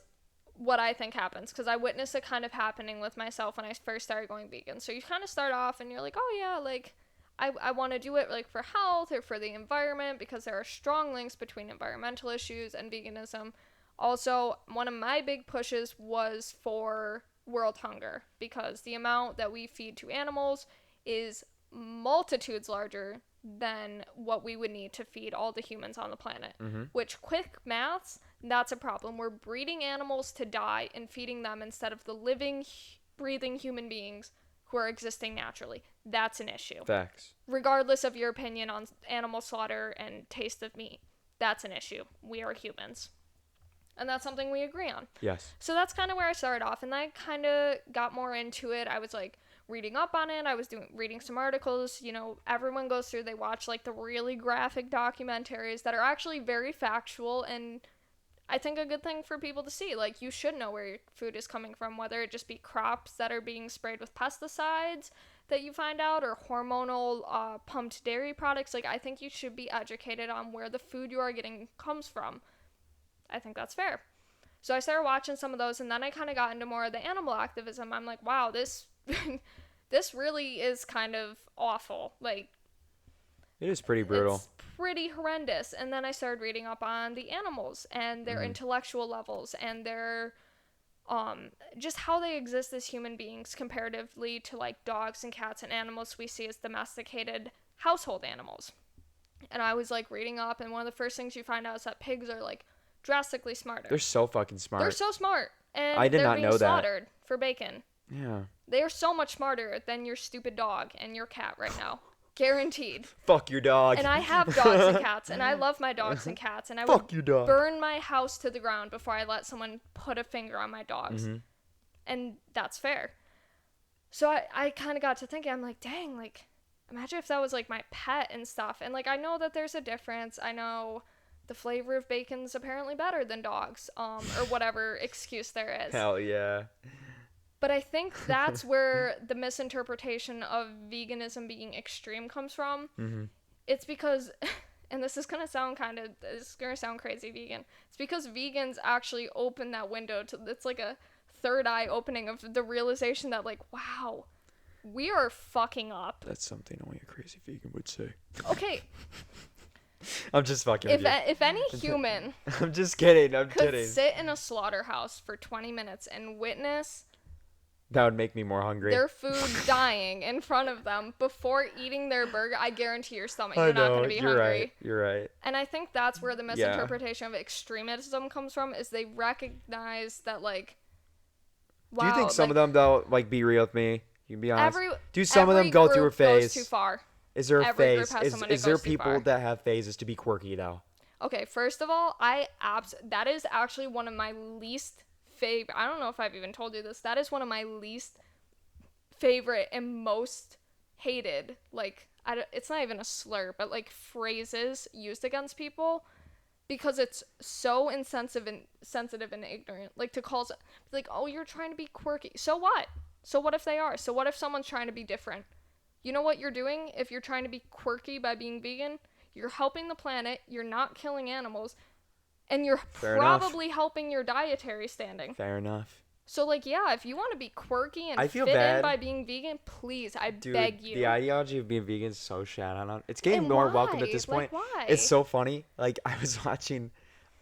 what I think happens, because I witnessed it kind of happening with myself when I first started going vegan. So you kind of start off and you're like, oh yeah, like I want to do it like for health or for the environment, because there are strong links between environmental issues and veganism. Also, one of my big pushes was for world hunger, because the amount that we feed to animals is multitudes larger than what we would need to feed all the humans on the planet. Mm-hmm. Which, quick maths, that's a problem. We're breeding animals to die and feeding them instead of the living, breathing human beings who are existing naturally. That's an issue. Facts. Regardless of your opinion on animal slaughter and taste of meat, that's an issue. We are humans. And that's something we agree on. Yes. So that's kind of where I started off, and I kind of got more into it. I was like reading up on it. I was reading some articles. You know, everyone goes through, they watch like the really graphic documentaries that are actually very factual, and I think a good thing for people to see. Like, you should know where your food is coming from, whether it just be crops that are being sprayed with pesticides that you find out, or hormonal pumped dairy products. Like, I think you should be educated on where the food you are getting comes from. I think that's fair. So I started watching some of those, and then I kind of got into more of the animal activism. I'm like, wow, this this really is kind of awful. Like, It is pretty brutal. it's pretty horrendous. And then I started reading up on the animals and their intellectual levels and their just how they exist as human beings comparatively to like dogs and cats and animals we see as domesticated household animals. And I was like reading up, and one of the first things you find out is that pigs are like drastically smarter. They're so fucking smart. They're so smart. And I did they're not being know that. slaughtered for bacon. Yeah. They are so much smarter than your stupid dog and your cat right now. Guaranteed. Fuck your dog. And I have dogs and cats, and I love my dogs and cats, and I Fuck would your dog. burn my house to the ground before I let someone put a finger on my dogs. Mm-hmm. And that's fair. So I kind of got to thinking, I'm like, dang, like, imagine if that was like my pet and stuff. And like, I know that there's a difference. I know the flavor of bacon's apparently better than dogs, or whatever excuse there is. Hell yeah. But I think that's where the misinterpretation of veganism being extreme comes from. Mm-hmm. It's because, and this is going to sound crazy vegan. It's because vegans actually open that window to, it's like a third eye opening of the realization that like, wow, we are fucking up. That's something only a crazy vegan would say. Okay. I'm just fucking with you. If any human I'm just kidding. I'm could kidding. sit in a slaughterhouse for 20 minutes and witness That would make me more hungry. their food dying in front of them before eating their burger, I guarantee your stomach, I you're not know, going to be you're hungry. right. You're right. And I think that's where the misinterpretation of extremism comes from, is they recognize that, like, wow. Do you think some of them, though, like, be real with me? You can be honest. Do some of every them go through a group goes phase? too far. Is there a Every group phase? has someone that Is there goes too people far. that have phases to be quirky, though? Okay, first of all, that is actually one of my least favorite. I don't know if I've even told you this. That is one of my least favorite and most hated, like, it's not even a slur, but like phrases used against people because it's so insensitive and ignorant. Like to call, like, oh, you're trying to be quirky. So what? So what if they are? So what if someone's trying to be different? You know what you're doing if you're trying to be quirky by being vegan? You're helping the planet, you're not killing animals, and you're Fair enough. probably helping your dietary standing. Fair enough. So, like, yeah, if you want to be quirky and I feel fit in bad. by being vegan, please, I Dude, beg you. the ideology of being vegan is so shat on. It's getting And more welcomed at why? this Like, point. It's why? so funny. Like I was watching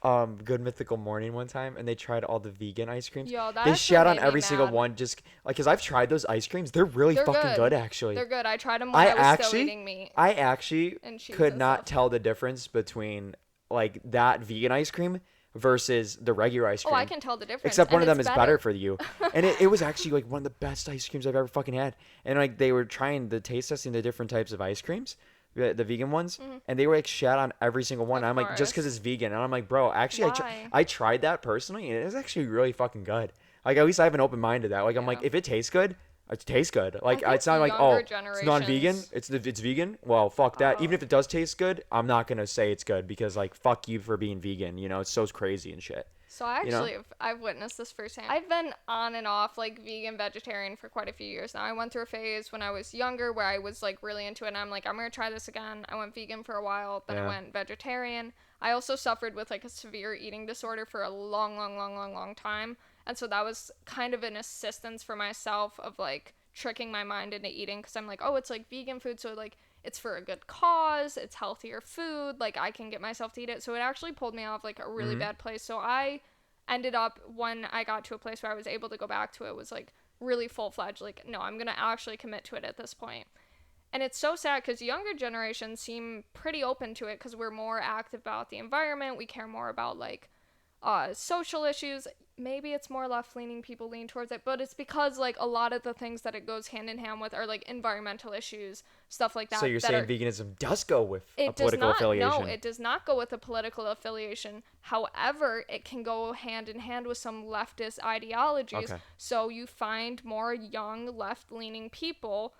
Good Mythical Morning one time and they tried all the vegan ice creams. Yo, that They actually shat on made me every single mad. one just like cuz I've tried those ice creams. They're really They're fucking good. good actually. They're good. I tried them when I I was still actually eating meat I actually and cheese could and not stuff. tell the difference between like that vegan ice cream versus the regular ice Oh, I cream. can tell the difference. Except one And of it's them is better better. for you. And it was actually like one of the best ice creams I've ever fucking had. And like they were trying the taste testing the different types of ice creams, the vegan ones, Hmm. and they were like shat on every single one. And Of I'm like, just because course. it's vegan. And I'm like, bro, actually, Why? I tried that personally, and it was actually really fucking good. Like at least I have an open mind to that. Like I'm like, Yeah. if it tastes good, it tastes good. I Like think it's not like, younger oh, it's non-vegan. generations. It's vegan. Well, fuck that. Even Oh. if it does taste good, I'm not gonna say it's good because like fuck you for being vegan. You know, it's so crazy and shit. So I You know? actually I've witnessed this firsthand. I've been on and off like vegan vegetarian for quite a few years now. I went through a phase when I was younger where I was like really into it and I'm like I'm going to try this again. I went vegan for a while, then I Yeah. went vegetarian. I also suffered with like a severe eating disorder for a long time. And so that was kind of an assistance for myself of like tricking my mind into eating cuz I'm like, "Oh, it's like vegan food, so like it's for a good cause, it's healthier food, like I can get myself to eat it." So it actually pulled me off like a really Hmm. bad place. So I ended up when I got to a place where I was able to go back to it was like really full-fledged like no, I'm going to actually commit to it at this point. And it's so sad because younger generations seem pretty open to it because we're more active about the environment. We care more about like social issues. Maybe it's more left leaning people lean towards it, but it's because like a lot of the things that it goes hand in hand with are like environmental issues, stuff like So that. you're That saying are veganism does go with a it does political not. No, affiliation? it does not go with a political affiliation. However, it can go hand in hand with some leftist ideologies. Okay. So you find more young left leaning people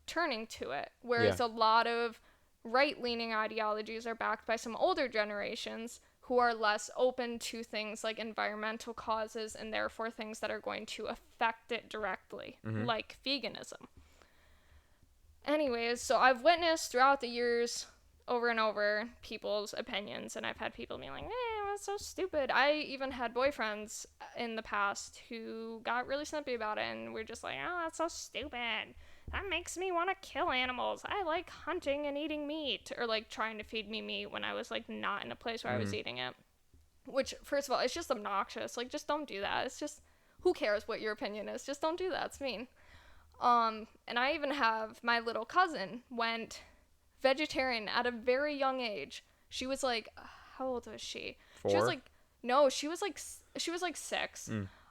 turning to it. Yeah. Whereas a lot of right leaning ideologies are backed by some older generations who are less open to things like environmental causes and therefore things that are going to affect it directly, Hmm. like veganism. Anyways, so I've witnessed throughout the years over and over people's opinions, and I've had people be like, that's so stupid. I even had boyfriends in the past who got really snippy about it and were just like, oh, that's so stupid. That makes me want to kill animals. I like hunting and eating meat, or like trying to feed me meat when I was like not in a place where I was Hmm. eating it. Which, first of all, it's just obnoxious. Like, just don't do that. It's just, who cares what your opinion is? Just don't do that. It's mean. And I even have my little cousin went vegetarian at a very young age. She was like, how old was she? She was 4. like, no, she was like 6.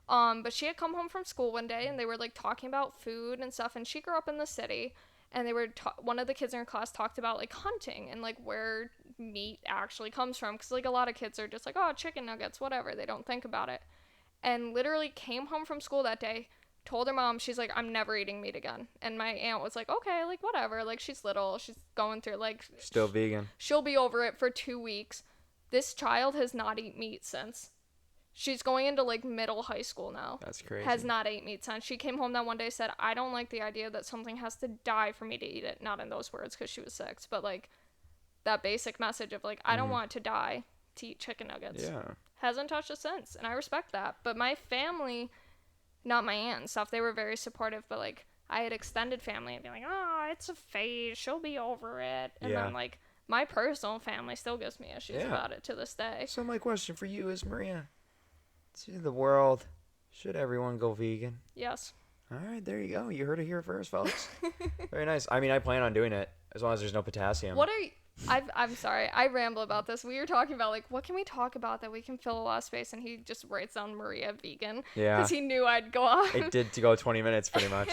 Mm. But she had come home from school one day and they were like talking about food and stuff. And she grew up in the city, and they were one of the kids in her class talked about like hunting and like where meat actually comes from, because like a lot of kids are just like, oh, chicken nuggets, whatever. They don't think about it. And literally came home from school that day, told her mom, she's like, I'm never eating meat again. And my aunt was like, okay, like whatever, like she's little, she's going through like Still vegan. she'll be over it for 2 weeks. This child has not eaten meat since. She's going into like middle high school now. That's crazy. Has not ate meat since. She came home that one day, said, I don't like the idea that something has to die for me to eat it. Not in those words because she was 6, but like that basic message of like, I don't want it to die to eat chicken nuggets. Yeah. Hasn't touched it since, and I respect that. But my family, not my aunt and stuff, they were very supportive, but like I had extended family and be like, oh, it's a phase, she'll be over it. And Yeah. then like my personal family still gives me issues Yeah. about it to this day. So my question for you is, Maria, to the world, should everyone go vegan? Yes. All right, there you go. You heard it here first, folks. Very nice. I mean, I plan on doing it as long as there's no potassium. What are you, I'm sorry, I ramble about this. We were talking about like, what can we talk about that we can fill a lot of space, and he just writes down Maria vegan Yeah. because he knew I'd go off. It did to go 20 minutes pretty much.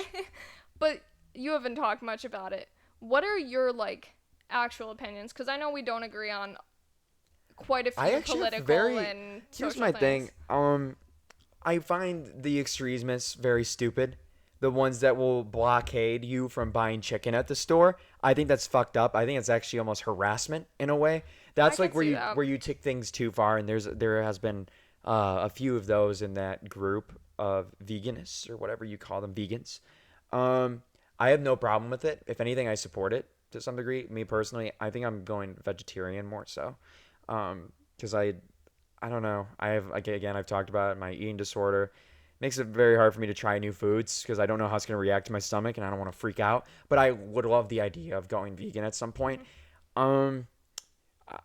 But you haven't talked much about it. What are your like actual opinions? Because I know we don't agree on quite a few I actually have political and Here's social my things. thing. I find the extremists very stupid, the ones that will blockade you from buying chicken at the store. I think that's fucked up. I think it's actually almost harassment in a way. I That's like could where see you that. take things too far, and there has been a few of those in that group of veganists or whatever you call them, vegans. Um, I have no problem with it. If anything, I support it to some degree. Me personally, I think I'm going vegetarian more so, because I don't know. I have like again I've talked about it, my eating disorder. Makes it very hard for me to try new foods because I don't know how it's going to react to my stomach and I don't want to freak out. But I would love the idea of going vegan at some point. Mhm. Um,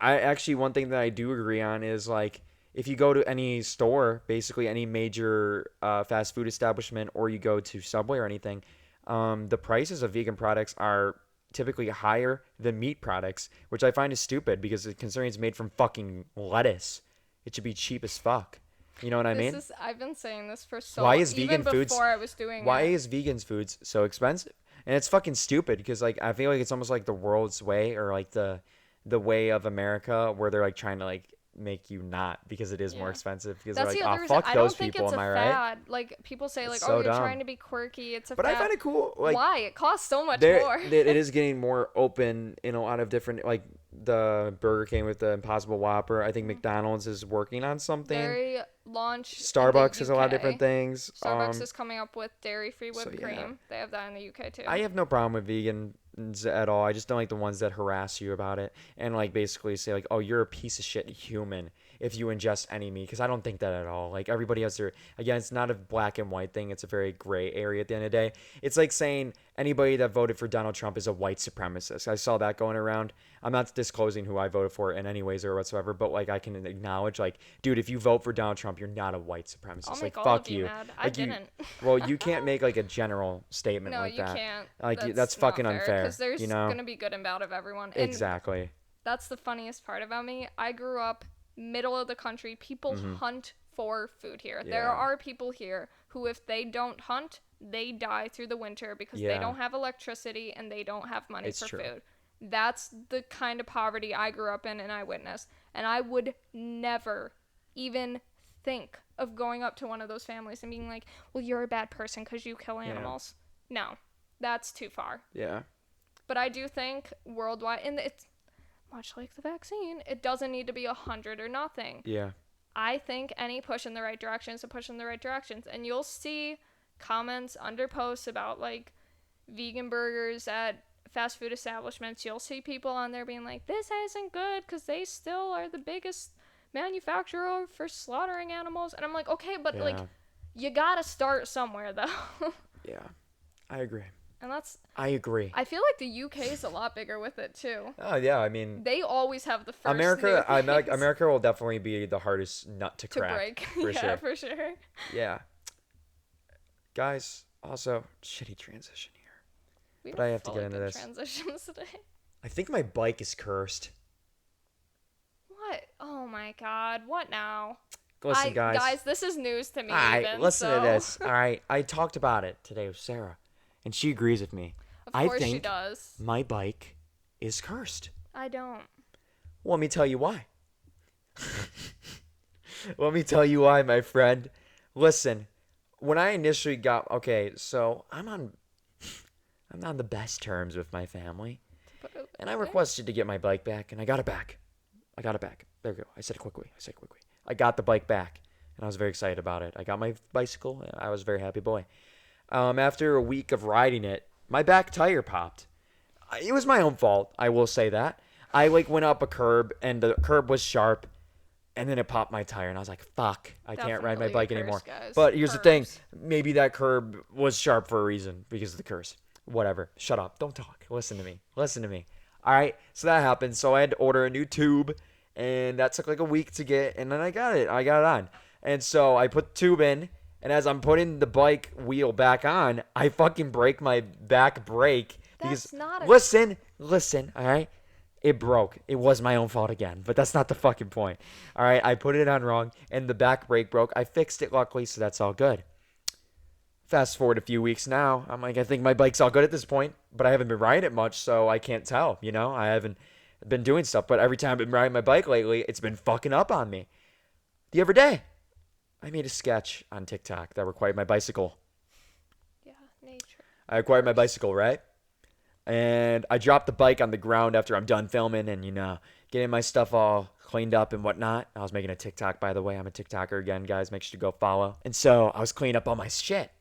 I actually one thing that I do agree on is like if you go to any store, basically any major fast food establishment, or you go to Subway or anything, the prices of vegan products are typically higher than meat products, which I find is stupid because considering it's made from fucking lettuce, it should be cheap as fuck. You know what I This mean? is I've been saying this for Why so is even vegan foods before I was doing why it. is vegans foods so expensive? And it's fucking stupid because like I feel like it's almost like the world's way or like the way of America where they're like trying to like make you not because it is more Yeah. expensive because they're That's like, the "Ah, other reason. fuck I those don't think people." it's Am a I right? fad. Like people say It's like, "Oh, so you're trying dumb. to be quirky. It's a But I fad." find it cool like Why? It costs so much there more. it is getting more open in a lot of different like the Burger King with the Impossible Whopper. I think Mhm. McDonald's is working on something. They launch in the Starbucks has a lot of different UK. things. Starbucks is coming up with dairy-free So whipped yeah, cream. They have that in the UK too. I have no problem with vegans at all. I just don't like the ones that harass you about it and like basically say like, "Oh, you're a piece of shit human if you ingest any meat." Because I don't think that at all. Like everybody has their again, it's not a black and white thing. It's a very gray area at the end of the day. It's like saying anybody that voted for Donald Trump is a white supremacist. I saw that going around. I'm not disclosing who I voted for in any ways or whatsoever, but like I can acknowledge like, dude, if you vote for Donald Trump, you're not a white I'll supremacist. Like make all of fuck you you. mad. I Like you didn't. well, you can't make like a general statement No, like you that. can't. Like that's That's not fucking fair because unfair, you there's know? gonna be good and bad of everyone. And Exactly. that's the funniest part about me. I grew up middle of the country. People Mhm. hunt for food here. There Yeah. are people here who, if they don't hunt, they die through the winter because they Yeah. don't have electricity and they don't have money It's for true. food. That's the kind of poverty I grew up in and I witnessed. And I would never even think of going up to one of those families and being like, well, you're a bad person because you kill Yeah. animals. No, that's too far. Yeah. But I do think worldwide, and it's much like the vaccine, it doesn't need to be 100 or nothing. Yeah. I think any push in the right direction is a push in the right directions. And you'll see comments under posts about like vegan burgers at fast food establishments. You'll see people on there being like, this isn't good because they still are the biggest manufacturer for slaughtering animals. And I'm like, okay, but like, Yeah. you gotta start somewhere though. Yeah. I agree. And that's, I agree. I feel like the UK is a lot bigger with it too. Oh yeah, I mean They always have the first America new things America will definitely be the hardest nut to to crack break. for Yeah, sure. for sure. Yeah. Guys, also shitty transition here. We But have I have to get fully into good this. transitions today. I think my bike is cursed. What? Oh my god. What now? Listen, guys. Guys, this is news to me. All right, even, listen so. to this. All right, I talked about it today with Sarah, and she agrees with me. Of I course she think does. my bike is cursed. I don't. Let me tell you why. Let me tell you why, my friend. Listen, when I initially got okay, so I'm on the best terms with my family, and I Okay. requested to get my bike back, and I got it back. I got it back. There we go. I said it quickly. I got the bike back, and I was very excited about it. I got my bicycle. And I was a very happy boy. After a week of riding it, my back tire popped. It was my own fault. I will say that. I like went up a curb, and the curb was sharp, and then it popped my tire, and I was like, "Fuck, I can't ride my Definitely a bike curse, anymore." guys. But here's the thing: Curbs. maybe that curb was sharp for a reason because of the curse. Whatever. Shut up. Don't talk. Listen to me. Listen to me. All right. So that happened. So I had to order a new tube, and that took like a week to get, and then I got it. I got it on, and so I put the tube in, and as I'm putting the bike wheel back on, I fucking break my back brake because That's not a. listen. All right. It broke. It was my own fault again, but that's not the fucking point. All right, I put it on wrong, and the back brake broke. I fixed it luckily, so that's all good. Fast forward a few weeks now, I'm like, I think my bike's all good at this point, but I haven't been riding it much, so I can't tell. You know, I haven't been doing stuff, but every time I've been riding my bike lately, it's been fucking up on me. The other day, I made a sketch on TikTok that required my bicycle. Yeah, I acquired my bicycle, right? And I dropped the bike on the ground after I'm done filming and, getting my stuff all cleaned up and whatnot. I was making a TikTok, by the way. I'm a TikToker again, guys. Make sure to go follow. And so I was cleaning up all my shit.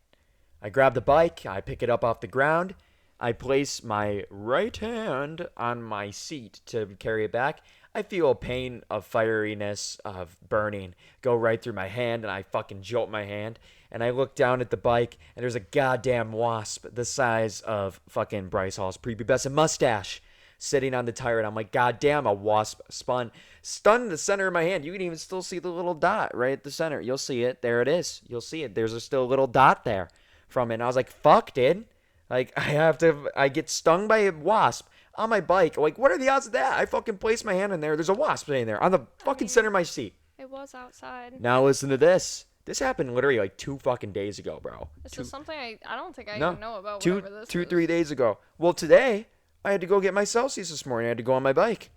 I grab the bike, I pick it up off the ground, I place my right hand on my seat to carry it back. I feel a pain of fieriness, of burning, go right through my hand, and I fucking jolt my hand. And I look down at the bike, and there's a goddamn wasp the size of fucking Bryce Hall's prepubescent mustache sitting on the tire. And I'm like, goddamn, a wasp stunned the center of my hand. You can even still see the little dot right at the center. You'll see it. There it is. You'll see it. There's still a little dot there from it. And I was like, fuck, dude. Like, I get stung by a wasp on my bike. Like, what are the odds of that? I fucking place my hand in there. There's a wasp sitting there on the fucking center of my seat. It was outside. Now listen to this. This happened literally like 2 fucking days ago, bro. This is something I don't think I even know about. Two, Whatever this two, is. 3 days ago. Well, today I had to go get my Celsius this morning. I had to go on my bike.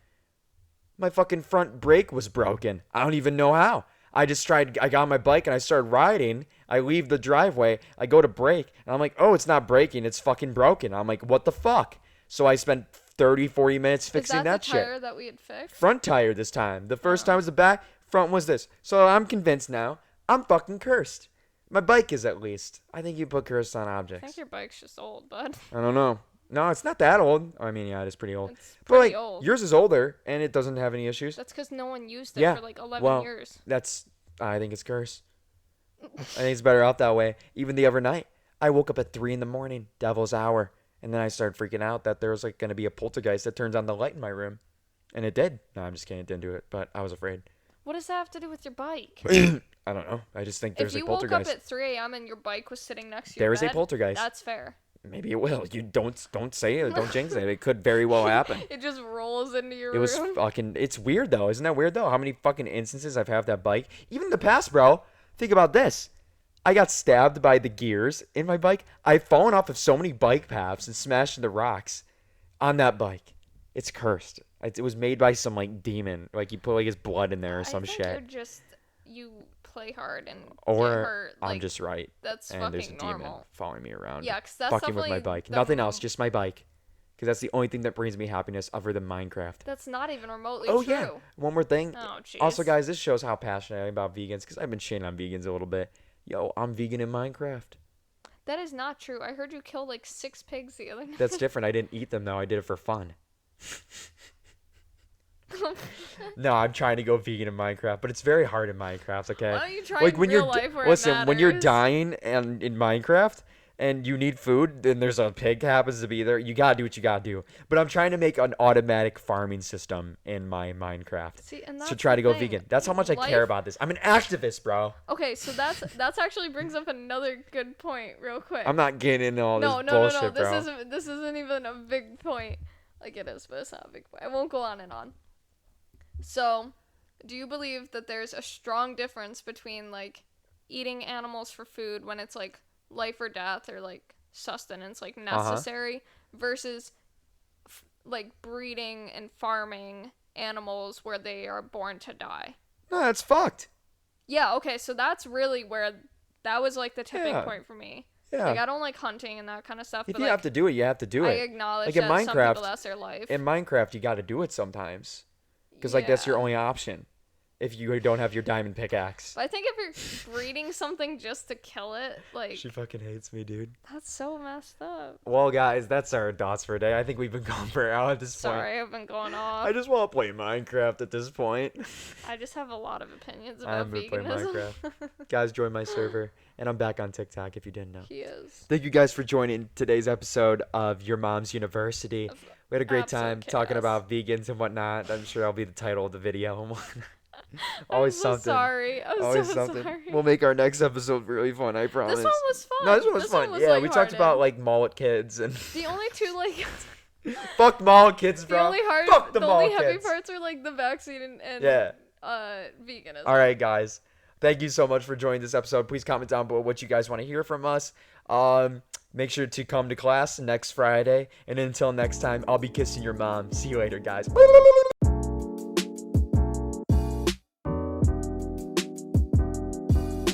My fucking front brake was broken. I don't even know how. I got on my bike and I started riding. I leave the driveway. I go to brake and I'm like, oh, it's not braking. It's fucking broken. I'm like, what the fuck? So I spent 30, 40 minutes fixing that shit. Is that the tire that we had fixed? Front tire this time. The first time was the back. Front was this. So I'm convinced now. I'm fucking cursed. My bike is at least. I think you put cursed on I objects. think your bike's just old, bud. I don't know. No, it's not that old. I mean, yeah, it is pretty old. It's But pretty like, old. yours is older and it doesn't have any issues. That's because no one used it Yeah, for like 11 well, years. I think it's cursed. I think it's better out that way. Even the other night, I woke up at 3 in the morning, devil's hour, and then I started freaking out that there was like going to be a poltergeist that turns on the light in my room, and it did. No, I'm just kidding, it didn't do it, but I was afraid. What does that have to do with your bike? I don't know. I just think If there's a you woke up poltergeist. at 3 a.m. and your bike was sitting next to your There is a bed, poltergeist. that's fair. Maybe it will. You don't say it. Don't jinx it. It could very well happen. It just rolls into your It room. was fucking. It's weird though. Isn't that weird though? How many fucking instances I've had that bike? Even in the past, bro. Think about this. I got stabbed by the gears in my bike. I've fallen off of so many bike paths and smashed into rocks on that bike. It's cursed. It was made by some like demon. Like you put like his blood in there or some I think shit. you play hard and Or get hurt. I'm Like, just right. that's And there's a fucking demon normal. following me around. Yeah, 'cause that's fucking with my definitely bike. the- Nothing else, just my bike. Because that's the only thing that brings me happiness other than Minecraft. That's not even remotely Oh true. yeah. One more thing. Oh, jeez. Also, guys, this shows how passionate I am about vegans because I've been shitting on vegans a little bit. Yo, I'm vegan in Minecraft. That is not true. I heard you kill like 6 pigs the other night. That's different. I didn't eat them though. I did it for fun. No, I'm trying to go vegan in Minecraft, but it's very hard in Minecraft. Okay. Why don't you try Like in when real you're life where listen, it when you're matters? dying and in Minecraft and you need food, then there's a pig happens to be there. You gotta do what you gotta do. But I'm trying to make an automatic farming system in my Minecraft. See, and To that's try the to go thing. vegan. That's how much I care Life- about this. I'm an activist, bro. Okay, so that's actually brings up another good point, real quick. I'm not getting into all this no, bullshit, This bro. isn't even a big point. Like it is, but it's not a big point. I won't go on and on. So, do you believe that there's a strong difference between like eating animals for food when it's like life or death or like sustenance, like necessary, versus like breeding and farming animals where they are born to die? No, that's fucked. Yeah, okay, so that's really where that was like the tipping Yeah. point for me. Yeah. Like I don't like hunting and that kind of stuff, If but you like have to do it, you have to do I it. acknowledge Like in that some Minecraft- people that's their life. In Minecraft, you got to do it sometimes. Because like that's your Yeah. only option. If you don't have your diamond pickaxe. But I think if you're breeding something just to kill it, like She fucking hates me, dude. that's so messed up. Well, guys, that's our thoughts for today. I think we've been going for an hour at this point. Sorry, I've been going off. I just want to play Minecraft at this point. I just have a lot of opinions I'm about gonna play veganism. Minecraft. Guys, join my server. And I'm back on TikTok if you didn't know. He is. Thank you guys for joining today's episode of Your Mom's University. We had a great time Absolute talking chaos. about vegans and whatnot. I'm sure that'll be the title of the video. Always I'm so something. sorry. I'm Always so something. sorry. We'll make our next episode really fun, I promise. This one was fun. No, this one was fun. Yeah, we talked about lighthearted. like mullet kids and The only two like fuck mullet kids, the bro. only Fuck the the only mullet heavy kids. parts are like the vaccine and Yeah. veganism. All right, guys. Thank you so much for joining this episode. Please comment down below what you guys want to hear from us. Make sure to come to class next Friday. And until next time, I'll be kissing your mom. See you later, guys.